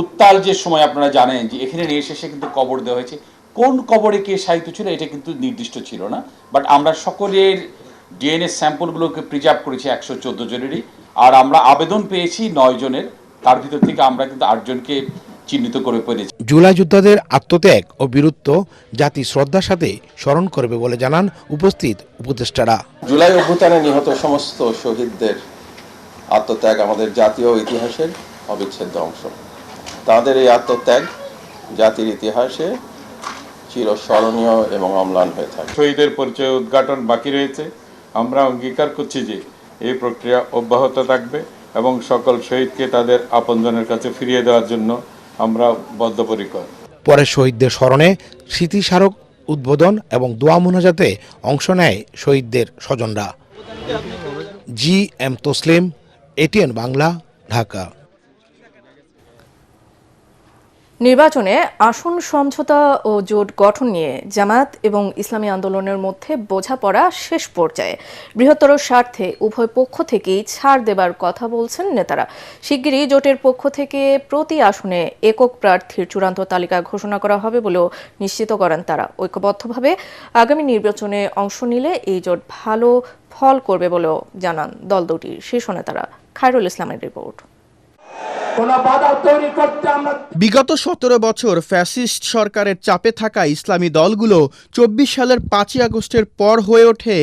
উত্তাল যে সময় আপনারা জানেন যে এখানে নিয়ে এসে কিন্তু কবর দেওয়া হয়েছে। কোন কবরে কে সাহিত্য ছিল এটা কিন্তু নির্দিষ্ট ছিল না, বাট আমরা সকলের ডিএনএ স্যাম্পলগুলোকে প্রিজার্ভ করেছি ১১৪ জনেরই, আর আমরা আবেদন পেয়েছি ৯ জনের, তার ভিতর থেকে আমরা কিন্তু ৮ জনকে চিহ্নিত করে পেরেছি। জুলাই যোদ্ধাদের আত্মত্যাগ ও বীরত্ব জাতি শ্রদ্ধার সাথে স্মরণ করবে বলে জানান উপস্থিত উপদেষ্টারা। জুলাই অভ্যুত্থানে নিহত সমস্ত শহীদদের আত্মত্যাগ আমাদের জাতীয় ইতিহাসের অবিচ্ছেদ্য অংশ। তাদের এই আত্মত্যাগ জাতির ইতিহাসে চিরস্মরণীয় এবং অম্লান হয়ে থাকে। শহীদের পরিচয় উদ্ঘাটন বাকি রয়েছে। আমরা অঙ্গীকার করছি যে এই প্রক্রিয়া অব্যাহত থাকবে এবং সকল শহীদকে তাদের আপনজনের কাছে ফিরিয়ে দেওয়ার জন্য আমরা বদ্ধপরিকর। পরে শহীদদের স্মরণে স্মৃতিস্মারক উদ্বোধন এবং দোয়া মোনাজাতে অংশ নেয় শহীদদের স্বজনরা। GM Taslim, ATN Bangla, Dhaka. নির্বাচনে আসন সমঝোতা ও জোট গঠন নিয়ে জামায়াত এবং ইসলামী আন্দোলনের মধ্যে বোঝাপড়া শেষ পর্যায়ে। বৃহত্তর স্বার্থে উভয় পক্ষ থেকেই ছাড় দেবার কথা বলছেন নেতারা। শিগগিরই জোটের পক্ষ থেকে প্রতি আসনে একক প্রার্থীর চূড়ান্ত তালিকা ঘোষণা করা হবে বলেও নিশ্চিত করেন তারা। ঐক্যবদ্ধভাবে আগামী নির্বাচনে অংশ নিলে এই জোট ভালো ফল করবে বলেও জানান দল দুটির শীর্ষ নেতারা। খায়রুল ইসলামের রিপোর্ট। বিগত ১৭ বছর ফ্যাসিস্ট সরকারের চাপে থাকা ইসলামী দলগুলো ২৪ সালের ৫ই আগস্টের পর হয়ে ওঠে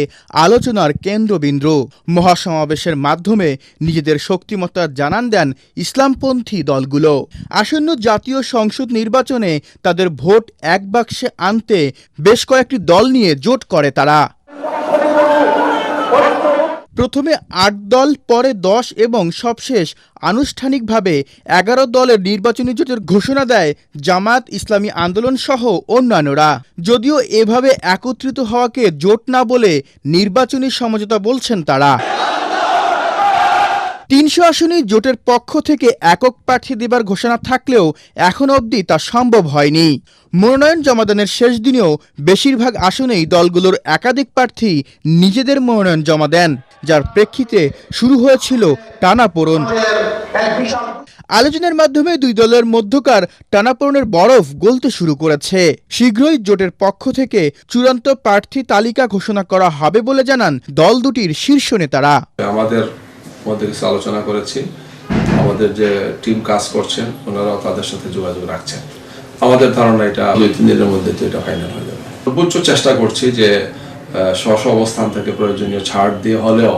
আলোচনার কেন্দ্রবিন্দু। মহাসমাবেশের মাধ্যমে নিজেদের শক্তিমত্তা জানান দেন ইসলামপন্থী দলগুলো। আসন্ন জাতীয় সংসদ নির্বাচনে তাদের ভোট এক বাক্সে আনতে বেশ কয়েকটি দল নিয়ে জোট করে তারা। প্রথমে ৮ দল, পরে ১০ এবং সবশেষ আনুষ্ঠানিকভাবে ১১ দলের নির্বাচনী জোটের ঘোষণা দেয় জামায়াত, ইসলামী আন্দোলন সহ অন্যান্যরা। যদিও এভাবে একত্রিত হওয়াকে জোট না বলে নির্বাচনী সমঝোতা বলছেন তারা। ৩০০ আসনেই জোটের পক্ষ থেকে একক প্রার্থী দেবার ঘোষণা থাকলেও এখনো অবধি তা সম্ভব হয়নি। মনোনয়ন জমাদানের শেষ দিনেও বেশিরভাগ আসনেই দলগুলোর একাধিক প্রার্থী নিজেদের মনোনয়ন জমা দেন, যার প্রেক্ষিতে শুরু হয়েছিল টানাপোড়েন। আলোচনার মাধ্যমে দুই দলের মধ্যকার টানাপোড়েনের বরফ গলতে শুরু করেছে। শীঘ্রই জোটের পক্ষ থেকে চূড়ান্ত প্রার্থী তালিকা ঘোষণা করা হবে বলে জানান দল দুটির শীর্ষ নেতারা। আমাদের মধ্যে কিছু আলোচনা করেছি, আমাদের যে টিম কাজ করছেন ওনারাও তাদের সাথে যোগাযোগ রাখছেন। আমাদের ধারণা এটা ২-৩ দিনের মধ্যে তো এটা ফাইনাল হয়ে যাবে। সর্বোচ্চ চেষ্টা করছি যে স্ব অবস্থান থেকে প্রয়োজনীয় ছাড় দিয়ে হলেও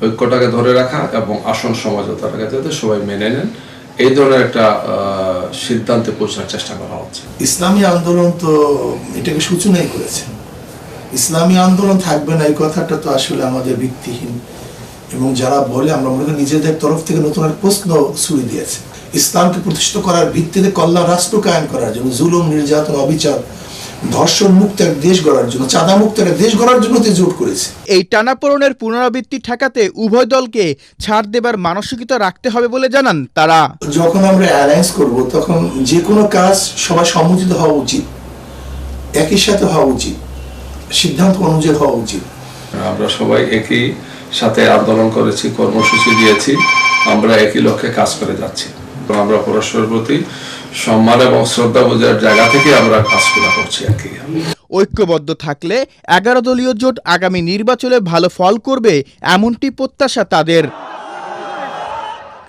ঐক্যটাকে ধরে রাখা এবং আসন সমঝোতাটাকে যাতে সবাই মেনে নেন, এই ধরনের একটা সিদ্ধান্তে পৌঁছার চেষ্টা করা হচ্ছে। ইসলামী আন্দোলন তো এটাকে সূচনাই করেছে। ইসলামী আন্দোলন থাকবে না এই কথাটা তো আসলে আমাদের ভিত্তিহীন। এবং যারা বলে আমরা মনে করি নিজেদের তরফ থেকে নতুন এক প্রশ্ন ছুড়ে দিয়েছে। ইসলামকে প্রতিষ্ঠিত করার ভিত্তিতে কল্যাণ রাষ্ট্র কায়েম করার জন্য, জুলুম, নির্যাতন, অবিচার, ধর্ষণ মুক্ত এক দেশ গড়ার জন্য, চাঁদা মুক্ত এক দেশ গড়ার জন্য জোট করেছে। এই টানাপোড়েনের পুনরাবৃত্তি ঠেকাতে উভয় দলকে ছাড় দেবার মানসিকতা রাখতে হবে বলে জানান তারা। যখন আমরা অ্যালায়েন্স করব তখন যে কোনো কাজ সবাই সম্মতিত হওয়া উচিত, একই সাথে হওয়া উচিত, সিদ্ধান্ত অনুযায়ী হওয়া উচিত। আমরা সবাই একই সাথে আন্দোলন করেছি, কর্মসূচি দিয়েছি, আমরা একই লক্ষ্যে কাজ করে যাচ্ছি। আমরা পরস্পরের প্রতি সম্মান এবং শ্রদ্ধা বোঝার জায়গা থেকে আমরা কাজগুলো করছি আর কি। ঐক্যবদ্ধ থাকলে 11 দলীয় জোট আগামী নির্বাচনে ভালো ফল করবে এমনটি প্রত্যাশা তাদের।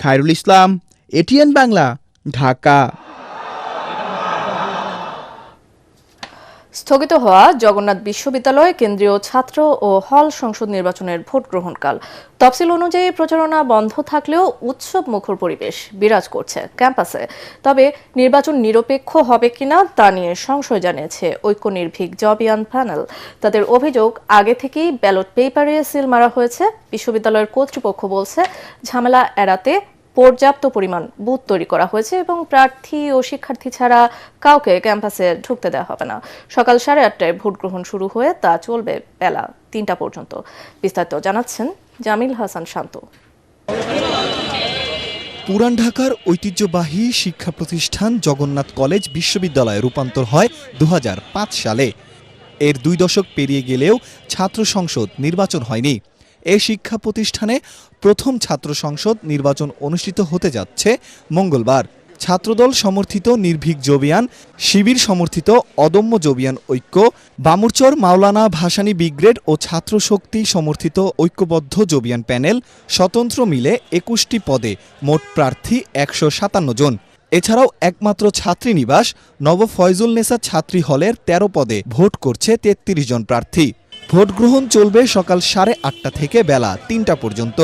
খায়রুল ইসলাম, এটিএন বাংলা, ঢাকা। স্থগিত হওয়া জগন্নাথ বিশ্ববিদ্যালয় কেন্দ্রীয় ছাত্র ও হল সংসদ নির্বাচনের ভোট গ্রহণকাল তফসিল অনুযায়ী প্রচারণা বন্ধ থাকলেও উৎসব মুখর পরিবেশ বিরাজ করছে ক্যাম্পাসে। তবে নির্বাচন নিরপেক্ষ হবে কিনা তা নিয়ে সংশয় জানিয়েছে ঐক্য নির্ভীক জবিয়ান প্যানেল। তাদের অভিযোগ, আগে থেকেই ব্যালট পেপারে সিল মারা হয়েছে। বিশ্ববিদ্যালয়ের কর্তৃপক্ষ বলছে ঝামেলা এড়াতে পর্যাপ্ত পরিমাণ বুথ তৈরি করা হয়েছে এবং প্রার্থী ও শিক্ষার্থী ছাড়া কাউকে ক্যাম্পাসে ঢুকতে দেওয়া হবে না। সকাল 8:30টায় ভোট গ্রহণ শুরু হয়ে তা চলবে বেলা 3টা পর্যন্ত। বিস্তারিত জানাচ্ছেন জামিল হাসান শান্ত। পুরান ঢাকার ঐতিহ্যবাহী শিক্ষা প্রতিষ্ঠান জগন্নাথ কলেজ বিশ্ববিদ্যালয়ে রূপান্তর হয় 2005 সালে। এর 2 দশক পেরিয়ে গেলেও ছাত্র সংসদ নির্বাচন হয়নি। এই শিক্ষা প্রতিষ্ঠানে প্রথম ছাত্র সংসদ নির্বাচন অনুষ্ঠিত হতে যাচ্ছে মঙ্গলবার। ছাত্রদল সমর্থিত নির্ভীক জবিয়ান, শিবির সমর্থিত অদম্য জবিয়ান ঐক্য, বামুরচর মাওলানা ভাসানী ব্রিগেড ও ছাত্র শক্তি সমর্থিত ঐক্যবদ্ধ জবিয়ান প্যানেল স্বতন্ত্র মিলে 21টি পদে মোট প্রার্থী 157 জন। এছাড়াও একমাত্র ছাত্রীনিবাস নব ফয়জুল নেসা ছাত্রী হলের 13 পদে ভোট করছে 33 জন প্রার্থী। ভোট গ্রহণ চলবে সকাল 8:30 থেকে বেলা 3টা পর্যন্ত।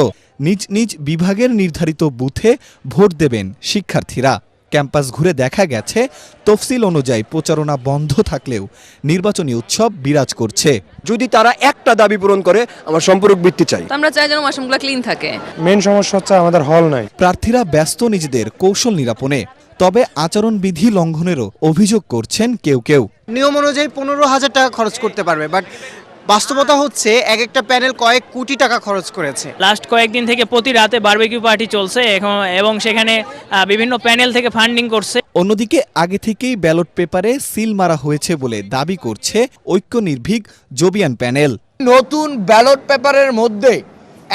নিজ নিজ বিভাগের নির্ধারিত বুথে ভোট দেবেন শিক্ষার্থীরা। ক্যাম্পাস ঘুরে দেখা গেছে তফসিল অনুযায়ী প্রচারণা বন্ধ থাকলেও নির্বাচনী উৎসব বিরাজ করছে। যদি তারা একটা দাবি পূরণ করে, আমার সম্পূরক বৃত্তি চাই। আমরা চাই যেন ওয়াশরুমগুলো ক্লিন থাকে। মেন সমস্যা হচ্ছে আমাদের হল নাই। প্রার্থীরা ব্যস্ত নিজেদের কৌশল নিরাপনে, তবে আচরণবিধি লঙ্ঘনেরও অভিযোগ করছেন কেউ কেউ। নিয়ম অনুযায়ী 15,000 টাকা খরচ করতে পারবে, বাট বাস্তবতা হচ্ছে এক একটা প্যানেল কয়েক কোটি টাকা খরচ করেছে। লাস্ট কয়েকদিন থেকে প্রতি রাতে বারবিকিউ পার্টি চলছে এবং সেখানে বিভিন্ন প্যানেল থেকে ফান্ডিং করছে। অন্যদিকে আগে থেকেই ব্যালট পেপারে সিল মারা হয়েছে বলে দাবি করছে ঐক্য নির্ভীক জবিয়ান প্যানেল। নতুন ব্যালট পেপারের মধ্যে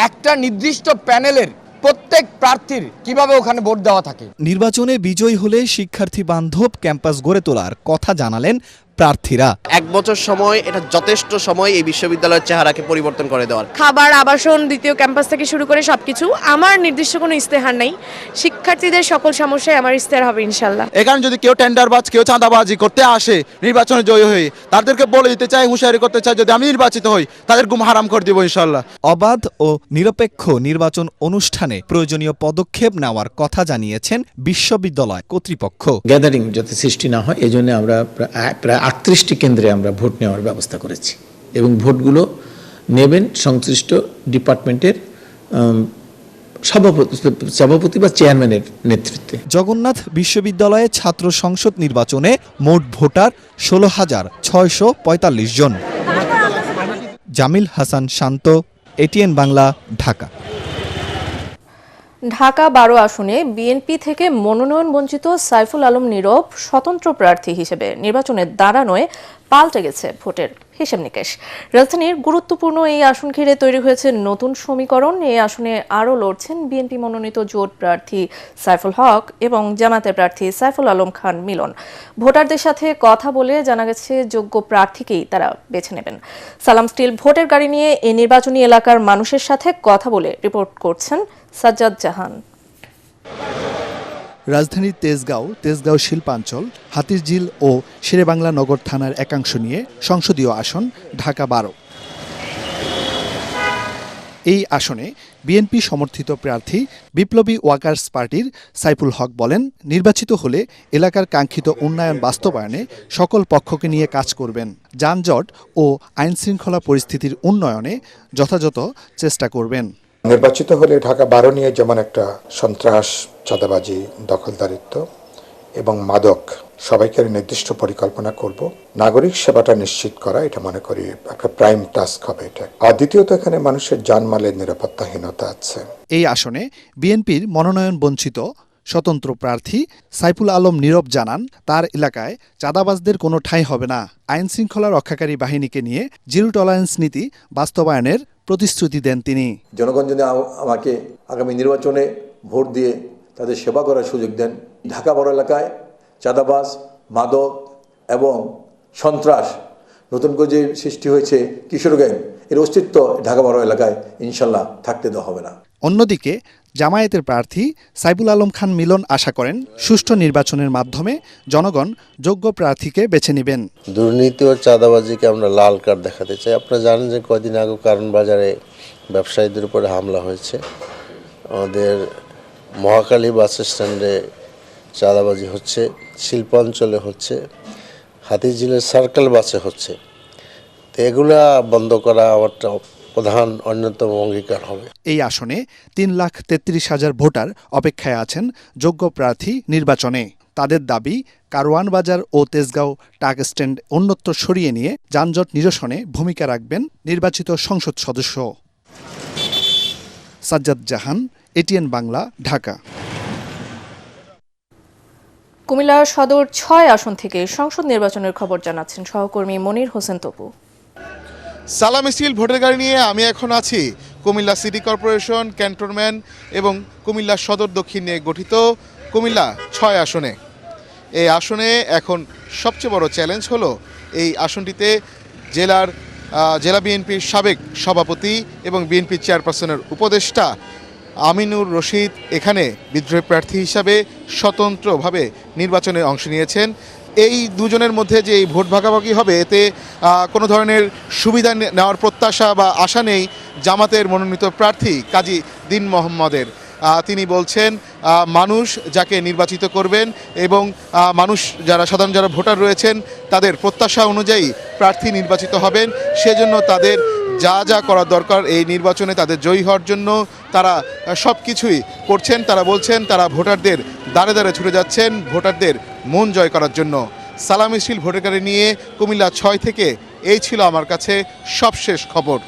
একটা নির্দিষ্ট প্যানেলের প্রত্যেক প্রার্থীর কিভাবে ওখানে ভোট দেওয়া থাকে। নির্বাচনে বিজয়ী হলে শিক্ষার্থী বান্ধব ক্যাম্পাস গড়ে তোলার কথা জানালেন প্রার্থীরা। 1 বছর সময়, এটা যথেষ্ট সময় এই বিশ্ববিদ্যালয়ের চেহারাকে পরিবর্তন করে দেওয়ার। খাবার, আবাসন, দ্বিতীয় ক্যাম্পাস থেকে শুরু করে সবকিছু। আমার নির্দিষ্ট কোনো ইস্তেহার নেই, শিক্ষার্থীদের সকল সমস্যায় আমার ইস্তেহার হবে ইনশাল্লাহ। এখানে যদি কেউ টেন্ডারবাজ, কেউ চাঁদাবাজি করতে আসে নির্বাচনে জয়ী হয়ে, তাদেরকে বলে দিতে চাই, হুঁশিয়ারি করতে চাই, যদি আমি নির্বাচিত হই তাদের গুম হারাম করে দিব ইনশাল্লাহ। অবাধ ও নিরপেক্ষ নির্বাচন অনুষ্ঠানে প্রয়োজনীয় পদক্ষেপ নেওয়ার কথা জানিয়েছেন বিশ্ববিদ্যালয় কর্তৃপক্ষ। গ্যাদারিং যাতে সৃষ্টি না হয়, এজন্য আমরা প্রায় 38টি কেন্দ্রে আমরা ভোট নেওয়ার ব্যবস্থা করেছি এবং ভোটগুলো নেবেন সংশ্লিষ্ট ডিপার্টমেন্টের সভাপতি বা চেয়ারম্যানের নেতৃত্বে। জগন্নাথ বিশ্ববিদ্যালয়ে ছাত্র সংসদ নির্বাচনে মোট ভোটার 16,645 জন। জামিল হাসান শান্ত, এটিএন বাংলা, ঢাকা। ঢাকা 12 আসনে বিএনপি থেকে মনোনয়ন বঞ্চিত সাইফুল আলম নীরব স্বতন্ত্র প্রার্থী হিসেবে নির্বাচনে দাঁড়ানোয় পাল্টে গেছে ভোটের হিসেব নিকেশ। রাজধানীর গুরুত্বপূর্ণ এই আসন ঘিরে তৈরি হয়েছে নতুন সমীকরণ। এই আসনে আরও লড়ছেন বিএনপি মনোনীত জোট প্রার্থী সাইফুল হক এবং জামায়াতের প্রার্থী সাইফুল আলম খান মিলন। ভোটারদের সাথে কথা বলে জানা গেছে যোগ্য প্রার্থীকেই তারা বেছে নেবেন। সালাম স্টিল ভোটের গাড়ি নিয়ে এই নির্বাচনী এলাকার মানুষের সাথে কথা বলে রিপোর্ট করছেন সাজ্জাদ জাহান। রাজধানীর তেজগাঁও শিল্পাঞ্চল, হাতিরঝিল ও শেরেবাংলা নগর থানার একাংশ নিয়ে সংসদীয় আসন ঢাকা 12। এই আসনে বিএনপি সমর্থিত প্রার্থী বিপ্লবী ওয়ার্কার্স পার্টির সাইফুল হক বলেন, নির্বাচিত হলে এলাকার কাঙ্ক্ষিত উন্নয়ন বাস্তবায়নে সকল পক্ষকে নিয়ে কাজ করবেন। যানজট ও আইনশৃঙ্খলা পরিস্থিতির উন্নয়নে যথাযথ চেষ্টা করবেন। নির্বাচিত হলে ঢাকা 12 নিয়ে যেমন একটা সন্ত্রাস, চাঁদাবাজি, দখলদারিত্ব এবং মাদক সবাইকে নির্দিষ্ট পরিকল্পনা করব, নাগরিক সেবাটা নিশ্চিত করা, এটা মনে করি একটা প্রাইম টাস্ক হবে এটা। আর দ্বিতীয়ত এখানে মানুষের জানমালের নিরাপত্তাহীনতা আছে। এই আসনে বিএনপির মনোনয়ন বঞ্চিত স্বতন্ত্র প্রার্থী সাইফুল আলম নীরব জানান, তার এলাকায় চাঁদাবাজদের কোনো ঠাঁই হবে না। আইন শৃঙ্খলা রক্ষাকারী বাহিনীকে নিয়ে জিরো টলারেন্স নীতি বাস্তবায়নের প্রতিশ্রুতি দেন তিনি। জনগণ যদি আমাকে আগামী নির্বাচনে ভোট দিয়ে তাদের সেবা করার সুযোগ দেন, ঢাকা বড় এলাকায় চাঁদাবাজ, মাদক এবং সন্ত্রাস, নতুন করে যে সৃষ্টি হয়েছে কিশোর গ্যাং, এর অস্তিত্ব ঢাকা বড় এলাকায় ইনশাল্লাহ থাকতে দেওয়া হবে না। অন্যদিকে জামায়াতের প্রার্থী সাইফুল আলম খান মিলন আশা করেন, সুষ্ঠু নির্বাচনের মাধ্যমে জনগণ যোগ্য প্রার্থীকে বেছে নেবেন। দুর্নীতি ও চাঁদাবাজিকে আমরা লাল কার্ড দেখাতে চাই। আপনারা জানেন যে কদিন আগে কারণ বাজারে ব্যবসায়ীদের উপরে হামলা হয়েছে, আমাদের মহাখালী বাস স্ট্যান্ডে চাঁদাবাজি হচ্ছে, শিল্পাঞ্চলে হচ্ছে, হাতিঝিলের সার্কেল বাসে হচ্ছে। তো এগুলা বন্ধ করা আমার প্রধান অন্যতম অঙ্গীকার হবে। এই আসনে 3,33,000 ভোটার অপেক্ষায় আছেন যোগ্য প্রার্থী নির্বাচনে। তাদের দাবি, কারওয়ান বাজার ও তেজগাঁও ট্রাক স্ট্যান্ড অন্যত্র সরিয়ে নিয়ে যানজট নিরসনে ভূমিকা রাখবেন নির্বাচিত সংসদ সদস্য। সাজ্জাদ জাহান, এটিএন বাংলা, ঢাকা। কুমিল্লা সদর 6 আসন থেকে সংসদ নির্বাচনের খবর জানাচ্ছেন সহকর্মী মনির হোসেন তপু। সালাম স্টিল ভোটের গাড়ি নিয়ে আমি এখন আছি কুমিল্লা সিটি কর্পোরেশন, ক্যান্টনমেন্ট এবং কুমিল্লা সদর দক্ষিণ নিয়ে গঠিত কুমিল্লা 6 আসনে। এই আসনে এখন সবচেয়ে বড় চ্যালেঞ্জ হলো এই আসনটিতে জেলা বিএনপির সাবেক সভাপতি এবং বিএনপি চেয়ারপারসনের উপদেষ্টা আমিনুর রশিদ এখানে বিদ্রোহী প্রার্থী হিসাবে স্বতন্ত্রভাবে নির্বাচনে অংশ নিয়েছেন। এই দুজনের মধ্যে যে এই ভোট ভাগাভাগি হবে, এতে কোনো ধরনের সুবিধা নেওয়ার প্রত্যাশা বা আশা নেই জামাতের মনোনীত প্রার্থী কাজী দিন মোহাম্মদের। তিনি বলছেন মানুষ যাকে নির্বাচিত করবেন এবং মানুষ সাধারণ যারা ভোটার রয়েছেন তাদের প্রত্যাশা অনুযায়ী প্রার্থী নির্বাচিত হবেন। সেজন্য তাদের যা যা করা দরকার এই নির্বাচনে তাদের জয়ী হওয়ার জন্য তারা সব কিছুই করছেন। তারা বলছেন তারা ভোটারদের দাঁড়ে দাঁড়ে ছুটে যাচ্ছেন ভোটারদের মন জয় করার জন্য। সালাম স্টিল ভোটের গাড়ি নিয়ে কুমিল্লা 6 থেকে এই ছিল আমার কাছে সবশেষ খবর।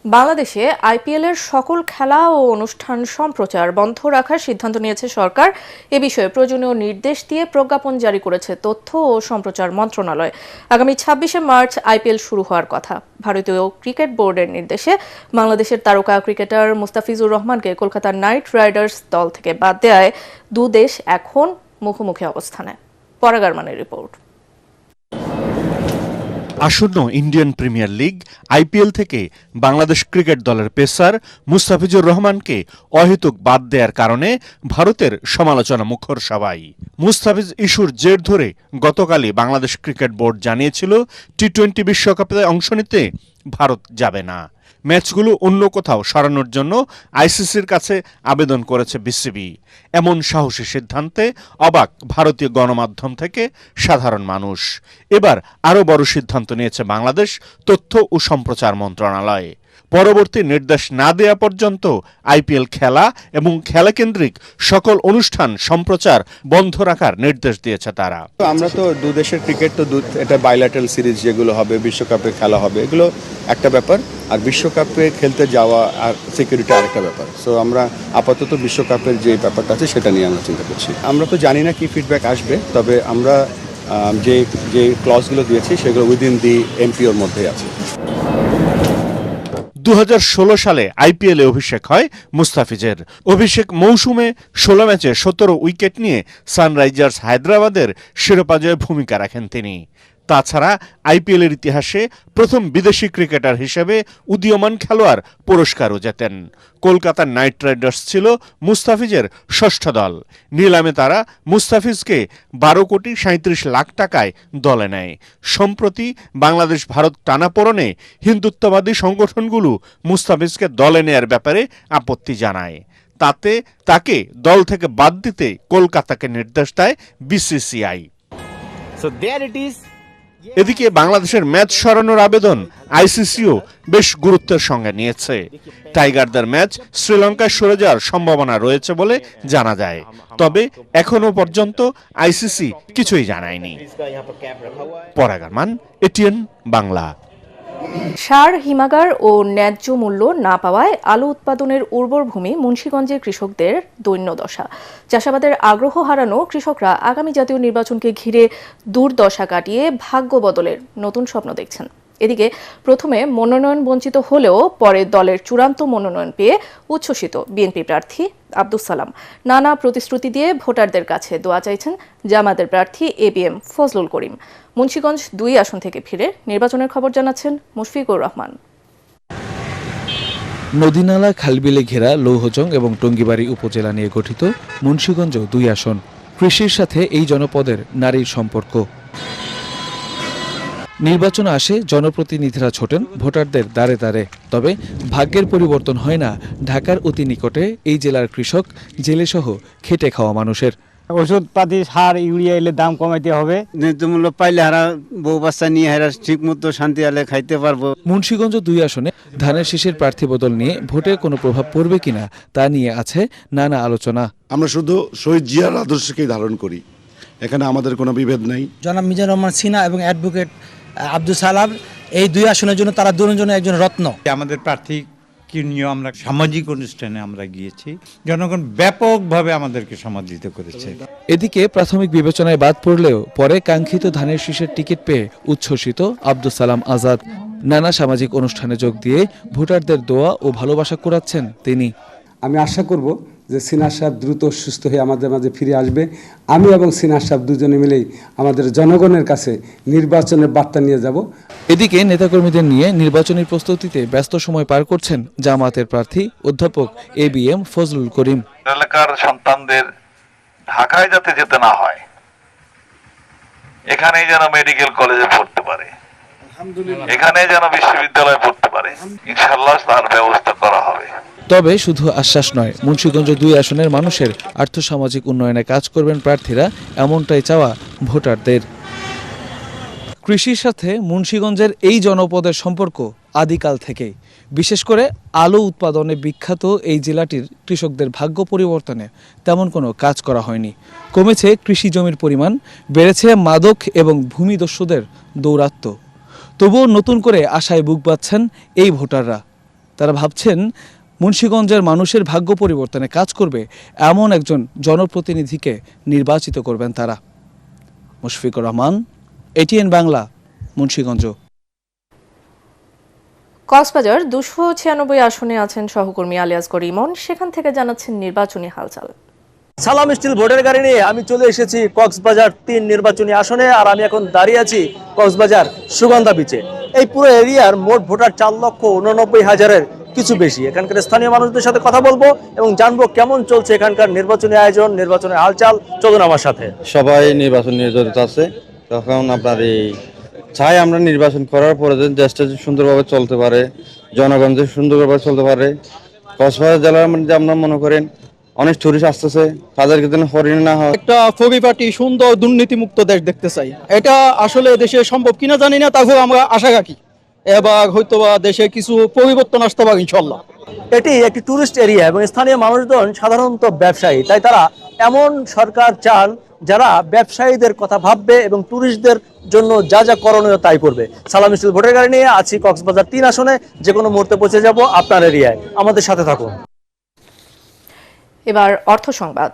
বাংলাদেশে আইপিএল এর সকল খেলা ও অনুষ্ঠান সম্প্রচার বন্ধ রাখার সিদ্ধান্ত নিয়েছে সরকার। এ বিষয়ে প্রয়োজনীয় নির্দেশ দিয়ে প্রজ্ঞাপন জারি করেছে তথ্য ও সম্প্রচার মন্ত্রণালয়। আগামী 26শে মার্চ আইপিএল শুরু হওয়ার কথা। ভারতীয় ক্রিকেট বোর্ডের নির্দেশে বাংলাদেশের তারকা ক্রিকেটার মুস্তাফিজুর রহমানকে কলকাতা নাইট রাইডার্স দল থেকে বাদ দেওয়ায় দুদেশ এখন মুখোমুখি অবস্থানে। পরাগার মানের রিপোর্ট। আসন্ন ইন্ডিয়ান প্রিমিয়ার লিগ আইপিএল থেকে বাংলাদেশ ক্রিকেট দলের পেসার মুস্তাফিজুর রহমানকে অহেতুক বাদ দেওয়ার কারণে ভারতের সমালোচনা মুখর সবাই। মুস্তাফিজ ইস্যুর জের ধরে গতকালই বাংলাদেশ ক্রিকেট বোর্ড জানিয়েছিল টি-20 বিশ্বকাপে অংশ নিতে ভারত যাবে না। ম্যাচগুলো অন্য কোথাও সরানোর জন্য আইসিসির কাছে আবেদন করেছে বিসিবি। এমন সাহসী সিদ্ধান্তে অবাক ভারতীয় গণমাধ্যম থেকে সাধারণ মানুষ। এবার আরও বড় সিদ্ধান্ত নিয়েছে বাংলাদেশ তথ্য ও সম্প্রচার মন্ত্রণালয়। পরবর্তী নির্দেশ না দেয়া পর্যন্ত আইপিএল খেলা এবং খেলাকেন্দ্রিক সকল অনুষ্ঠান সম্প্রচার বন্ধ রাখার নির্দেশ দিয়েছে তারা। আমরা তো দু দেশের ক্রিকেট তো এটা বাইল্যাটারাল সিরিজ যেগুলো হবে, বিশ্বকাপে খেলা হবে, এগুলো একটা ব্যাপার, আর বিশ্বকাপে খেলতে যাওয়া আর সিকিউরিটি আরেকটা ব্যাপার। সো আমরা আপাতত বিশ্বকাপের যে ব্যাপারটা আছে সেটা নিয়ে আমরা চিন্তা করছি। আমরা তো জানি না কি ফিডব্যাক আসবে, তবে আমরা যে ক্লজগুলো দিয়েছি সেগুলো উইদিন দি এমপিওর মধ্যেই আছে। 2016 সালে আইপিএলে অভিষেক হয় মুস্তাফিজের। অভিষেক মৌসুমে 16 ম্যাচে 17 উইকেট নিয়ে সানরাইজার্স হায়দ্রাবাদের শিরোপা জয়ে ভূমিকা রাখেন তিনি। তাছাড়া আইপিএলের ইতিহাসে প্রথম বিদেশি ক্রিকেটার হিসেবে উদীয়মান খেলোয়াড় পুরস্কারও জেতেন। কলকাতা নাইট রাইডার্স ছিল মুস্তাফিজের ষষ্ঠ দল। নিলামে তারা মুস্তাফিজকে 12 কোটি 37 লাখ টাকায় দলে নেয়। সম্প্রতি বাংলাদেশ ভারত টানাপোড়েনে হিন্দুত্ববাদী সংগঠনগুলো মুস্তাফিজকে দলে নেয়ার ব্যাপারে আপত্তি জানায়। তাতে তাকে দল থেকে বাদ দিতে কলকাতাকে নির্দেশ দেয় BCCI. So there it is. এদিকে বাংলাদেশের ম্যাচ সরানোর আবেদন আইসিসিও বেশ গুরুত্বের সঙ্গে নিয়েছে। টাইগারদের ম্যাচ শ্রীলঙ্কায় সরে যাওয়ার সম্ভাবনা রয়েছে বলে জানা যায়, তবে এখনো পর্যন্ত আইসিসি কিছুই জানায়নি। পরাগ আরমান, এটিএন বাংলা। সার, হিমাগার ও ন্যায্য মূল্য না পাওয়ায় আলু উৎপাদনের উর্বর ভূমি মুন্সিগঞ্জের কৃষকদের দৈন্যদশা। চাষাবাদের আগ্রহ হারানো কৃষকরা আগামী জাতীয় নির্বাচনকে ঘিরে দুর্দশা কাটিয়ে ভাগ্য বদলের নতুন স্বপ্ন দেখছেন। এদিকে প্রথমে মনোনয়ন বঞ্চিত হলেও পরে দলের চূড়ান্ত মনোনয়ন পেয়ে উচ্ছ্বসিত বিএনপি প্রার্থী আব্দুস সালাম। নানা প্রতিশ্রুতি দিয়ে ভোটারদের কাছে দোয়া চাইছেন জামাতের প্রার্থী এবিএম ফজলুল করিম। মুন্সিগঞ্জ 2 আসন থেকে ফিরে নির্বাচনের খবর জানাচ্ছেন মুশফিকুর রহমান। নদীনালা খালবিলে ঘেরা লৌহজং এবং টঙ্গিবাড়ি উপজেলা নিয়ে গঠিত মুন্সিগঞ্জ 2 আসন। কৃষির সাথে এই জনপদের নারীর সম্পর্ক। নির্বাচন আসে, জনপ্রতিনিধিরা ছোটেন ভোটারদের দ্বারে দ্বারে। তবে ভাগ্যের পরিবর্তন হয় না ঢাকার অতি নিকটে এই জেলার কৃষক, জেলেসহ খেটে খাওয়া মানুষের। ওষুধপাতি, সার, ইউরিয়া এলে দাম কমাইতে হবে। ন্যায্য মূল্য পাইলে হারা বউ বাচ্চা নিয়ে হারা ঠিক মতো শান্তি আলে খাইতে পারবো। মুন্সিগঞ্জ 2 আসনে ধানের শীষের প্রার্থী বদল নিয়ে ভোটে কোনো প্রভাব পড়বে কিনা তা নিয়ে আছে নানা আলোচনা। আমরা শুধু শহীদ জিয়ার আদর্শকেই ধারণ করি, এখানে আমাদের কোনো বিভেদ নেই। জনাব মিজানুর রহমান সিনহা এবং অ্যাডভোকেট আব্দুল সালাম, এই 2 আসনের জন্য তারা দুজনে একজন রত্ন। আমাদের প্রার্থী কি নিয়ে আমরা সামাজিক অনুষ্ঠানে আমরা গিয়েছি, জনগণ ব্যাপকভাবে আমাদেরকে সমাদৃত করেছে। এদিকে প্রাথমিক বিবেচনায় বাদ পড়লেও পরে কাঙ্ক্ষিত ধানের শীষের টিকিট পেয়ে উচ্ছ্বসিত আব্দুল সালাম আজাদ। নানা সামাজিক অনুষ্ঠানে যোগ দিয়ে ভোটারদের দোয়া ও ভালোবাসা কুড়াচ্ছেন তিনি। আমি আশা করব যে সিনহা সাহেব দ্রুত সুস্থ হয়ে আমাদের মাঝে ফিরে আসবে। আমি এবং সিনহা সাহেব দুজনে মিলেই আমাদের জনগণের কাছে নির্বাচনের বার্তা নিয়ে যাব। এদিকে নেতাকর্মীদের নিয়ে নির্বাচনী প্রস্তুতিতে ব্যস্ত সময় পার করছেন জামাতের প্রার্থী অধ্যাপক এবিএম ফজলুল করিম। এলাকার সন্তানদের ঢাকায় যাতে যেতে না হয়, এখানেই যেন মেডিকেল কলেজে পড়তে পারে, এখানে যেন বিশ্ববিদ্যালয়ে পড়তে পারে, ইনশাআল্লাহ তার ব্যবস্থা করা হবে। তবে শুধু আশ্বাস নয়, মুন্সিগঞ্জ 2 আসনের মানুষের আর্থসামাজিক উন্নয়নে কাজ করবেন প্রার্থীরা, এমনটাই চাওয়া ভোটারদের। কৃষির সাথে মুন্সিগঞ্জের এই জনপদের সম্পর্ক আদিকাল থেকেই। বিশেষ করে আলু উৎপাদনে বিখ্যাত এই জেলাটির কৃষকদের ভাগ্য পরিবর্তনে তেমন কোনো কাজ করা হয়নি। কমেছে কৃষি জমির পরিমাণ, বেড়েছে মাদক এবং ভূমিদস্যুদের দৌরাত্ম্য। তবুও নতুন করে আশায় বুক বাঁধছেন এই ভোটাররা। তারা ভাবছেন মুন্সিগঞ্জের মানুষের ভাগ্য পরিবর্তনে কাজ করবে এমন একজন জনপ্রতিনিধিকে নির্বাচিত করবেন তারা। মুশফিকুর রহমান, এটিএন বাংলা, মুন্সিগঞ্জ। কক্সবাজার 296 আসনে আছেন সহকর্মী আলিয়াসগর ইমন, সেখান থেকে জানাচ্ছেন নির্বাচনী হালচাল। সালাম স্টিল ভোটের গাড়ি নিয়ে আমি চলে এসেছি কক্সবাজার 3 নির্বাচনী আসনে, আর আমি এখন দাঁড়িয়ে আছি কক্সবাজার সুগন্ধা বিচে। এই পুরো এরিয়ার মোট ভোটার 4,89,000-এর কিছু বেশি। এখানকার স্থানীয় মানুষদের সাথে কথা বলবো এবং জানবো কেমন চলছে এখানকার নির্বাচনী আয়োজন, নির্বাচনের হালচাল। চলুন আমার সাথে। সবাই নির্বাচন নিয়ে জড়িত আছে। তখন আপনার এই চাই আমরা নির্বাচন করার পরে যে দেশটা সুন্দরভাবে চলতে পারে, জনগণ যে সুন্দরভাবে চলতে পারে। কক্সবাজার জেলার মধ্যে আপনার মনে করেন অনেক টুরিস্ট আসতেছে, তাদেরকে যেন হরিণ না হয়। একটা ফবিপাটি সুন্দর দুর্নীতিমুক্ত দেশ দেখতে চাই। এটা আসলে দেশে সম্ভব কিনা জানি না, তারপর আমরা আশা রাখি এবার হয়তো বা দেশে কিছু পরিবর্তন আসতে পারে ইনশাল্লাহ। এটি একটি টুরিস্ট এরিয়া এবং স্থানীয় মানুষজন সাধারণত ব্যবসায়ী, তাই তারা এমন সরকার চান যারা ব্যবসায়ীদের কথা ভাববে এবং টুরিস্টদের জন্য যা যা করণীয় তাই করবে। সালাম স্টিল ভোটের গাড়ি নিয়ে আছি কক্সবাজার 3 আসনে, যে কোনো মুহূর্তে পৌঁছে যাব আপনার এরিয়ায়। আমাদের সাথে থাকুন। এবার অর্থ সংবাদ।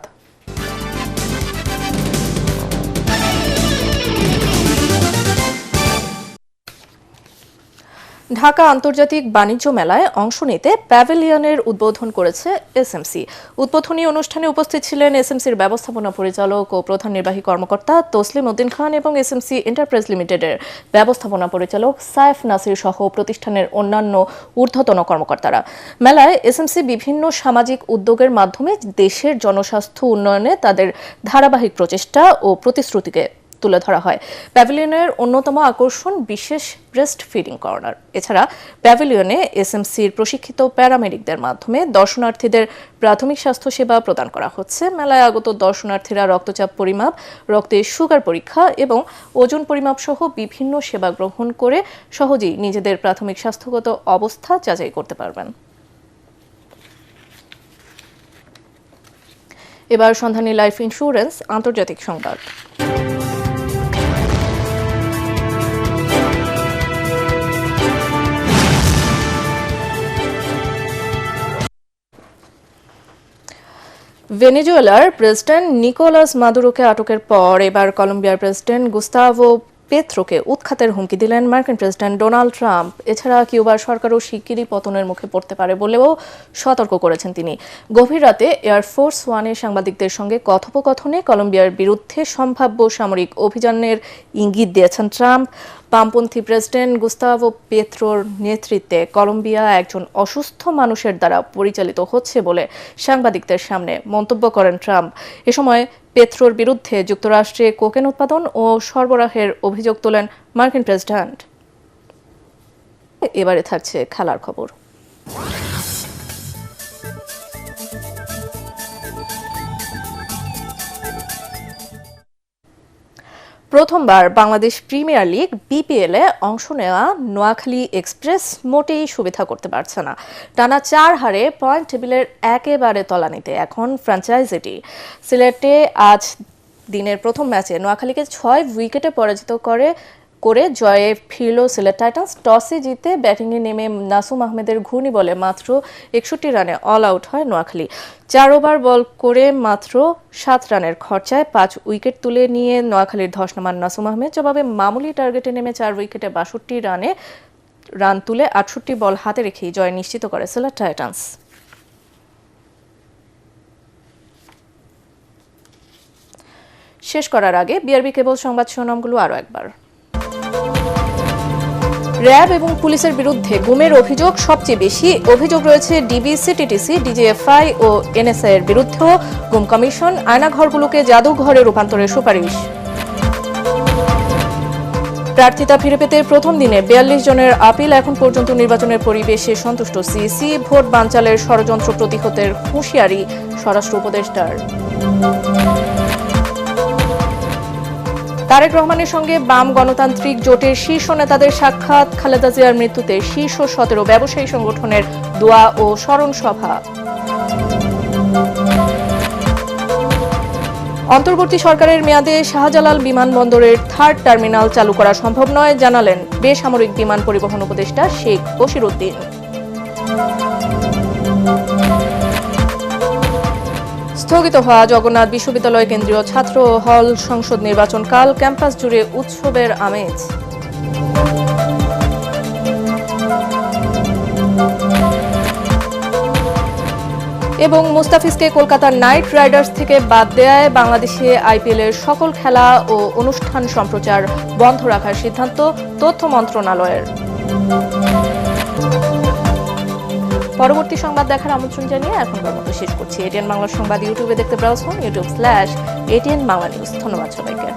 ঢাকা আন্তর্জাতিক বাণিজ্য মেলায় অংশ নিতে প্যাভিলিয়নের উদ্বোধন করেছে এসএমসি। উদ্বোধনী অনুষ্ঠানে উপস্থিত ছিলেন এসএমসির ব্যবস্থাপনা পরিচালক ও প্রধান নির্বাহী কর্মকর্তা তসলিম উদ্দিন খান এবং এসএমসি এন্টারপ্রাইজ লিমিটেডের ব্যবস্থাপনা পরিচালক সাইফ নাসির সহ প্রতিষ্ঠানের অন্যান্য ঊর্ধ্বতন কর্মকর্তারা। মেলায় এসএমসি বিভিন্ন সামাজিক উদ্যোগের মাধ্যমে দেশের জনস্বাস্থ্য উন্নয়নে তাদের ধারাবাহিক প্রচেষ্টা ও প্রতিশ্রুতিকে তুলে ধরা হয়। প্যাভিলিয়নের অন্যতম আকর্ষণ বিশেষ ব্রেস্ট ফিডিং কর্নার। এছাড়া প্যাভিলিয়নে এসএমসির প্রশিক্ষিত প্যারামেডিকদের মাধ্যমে দর্শনার্থীদের প্রাথমিক স্বাস্থ্য সেবা প্রদান করা হচ্ছে। মেলায় আগত দর্শনার্থীরা রক্তচাপ পরিমাপ, রক্তের সুগার পরীক্ষা এবং ওজন পরিমাপ সহ বিভিন্ন সেবা গ্রহণ করে সহজেই নিজেদের প্রাথমিক স্বাস্থ্যগত অবস্থা যাচাই করতে পারবেন। এবার সন্ধানী লাইফ ইন্স্যুরেন্স আন্তর্জাতিক সংবাদ। ভেনেজুয়েলার প্রেসিডেন্ট নিকোলাস মাদুরোকে আটকের পর এবার কলম্বিয়ার প্রেসিডেন্ট গুস্তাভো পেত্রোকে উৎখাতের হুমকি দিলেন মার্কিন প্রেসিডেন্ট ডোনাল্ড ট্রাম্প। এছাড়া কিউবার সরকারও শিগগিরই পতনের মুখে পড়তে পারে বলেও সতর্ক করেছেন তিনি। গভীর রাতে এয়ারফোর্স ওয়ানের সাংবাদিকদের সঙ্গে কথোপকথনে কলম্বিয়ার বিরুদ্ধে সম্ভাব্য সামরিক অভিযানের ইঙ্গিত দিয়েছেন ট্রাম্প। বামপন্থী প্রেসিডেন্ট গুস্তাভো পেত্রোর নেতৃত্বে কলম্বিয়া একজন অসুস্থ মানুষের দ্বারা পরিচালিত হচ্ছে বলে সাংবাদিকদের সামনে মন্তব্য করেন ট্রাম্প। এ সময় পেত্রোর বিরুদ্ধে যুক্তরাষ্ট্রে কোকেন উৎপাদন ও সরবরাহের অভিযোগ তোলেন মার্কিন প্রেসিডেন্ট। এবারে থাকছে খেলার খবর। প্রথমবার বাংলাদেশ প্রিমিয়ার লিগ বিপিএল-এ অংশ নেওয়া নোয়াখালী এক্সপ্রেস মোটেই সুবিধা করতে পারছে না। টানা 4 হারে পয়েন্ট টেবিলের একেবারে তলানিতে এখন ফ্র্যাঞ্চাইজিটি। সিলেটে আজ দিনের প্রথম ম্যাচে নোয়াখালীকে 6 উইকেটে পরাজিত করে জয়ে ফিরল সিলেট টাইটান্স। টসে জিতে ব্যাটিংয়ে নেমে নাসুম আহমেদের ঘূর্ণি বলে মাত্র 61 রানে অল আউট হয় নোয়াখালী। 4 ওভার বল করে মাত্র 7 রানের খরচায় 5 উইকেট তুলে নিয়ে নোয়াখালীর ধস নামান নাসুম আহমেদ জবাবে মামুলি টার্গেটে নেমে 4 উইকেটে 62 রান তুলে 68 বল হাতে রেখেই জয় নিশ্চিত করে সিলেট টাইটান্স। শেষ করার আগে বিআরবি কেবল সংবাদ শিরোনামগুলো আরও একবার। র্যাব এবং পুলিশের বিরুদ্ধে গুমের অভিযোগ সবচেয়ে বেশি। অভিযোগ রয়েছে ডিবি, সিটিটিসি, ডিজিএফআই ও এনএসআই এর বিরুদ্ধেও। গুম কমিশন আয়নাঘরগুলোকে জাদুঘরে রূপান্তরের সুপারিশ। প্রার্থিতা ফিরে পেতে প্রথম দিনে 42 জনের আপিল। এখন পর্যন্ত নির্বাচনের পরিবেশে সন্তুষ্ট সিইসি। ভোট বানচালের ষড়যন্ত্র প্রতিহতের হুঁশিয়ারি স্বরাষ্ট্র উপদেষ্টার। তারেক রহমানের সঙ্গে বাম গণতান্ত্রিক জোটের শীর্ষ নেতাদের সাক্ষাৎ। খালেদা জিয়ার মৃত্যুতে শীর্ষ 17 ব্যবসায়ী সংগঠনের দোয়া ও স্মরণ সভা। অন্তর্বর্তী সরকারের মেয়াদে শাহজালাল বিমানবন্দরের 3rd টার্মিনাল চালু করা সম্ভব নয় জানালেন বেসামরিক বিমান পরিবহন উপদেষ্টা শেখ বশিরউদ্দিন। স্থগিত হওয়া জগন্নাথ বিশ্ববিদ্যালয় কেন্দ্রীয় ছাত্র হল সংসদ নির্বাচন কাল। ক্যাম্পাস জুড়ে উৎসবের আমেজ। এবং মুস্তাফিজকে কলকাতার নাইট রাইডার্স থেকে বাদ দেয়ায় বাংলাদেশে আইপিএল-এর সকল খেলা ও অনুষ্ঠান সম্প্রচার বন্ধ রাখার সিদ্ধান্ত তথ্য মন্ত্রণালয়ের। পরবর্তী সংবাদ দেখার আমন্ত্রণ জানিয়ে এখনকার মতো শেষ করছি। এটিএন বাংলা সংবাদ ইউটিউবে দেখতে ব্রাউজ করুন youtube/ATN বাংলা নিউজ। ধন্যবাদ সবাইকে।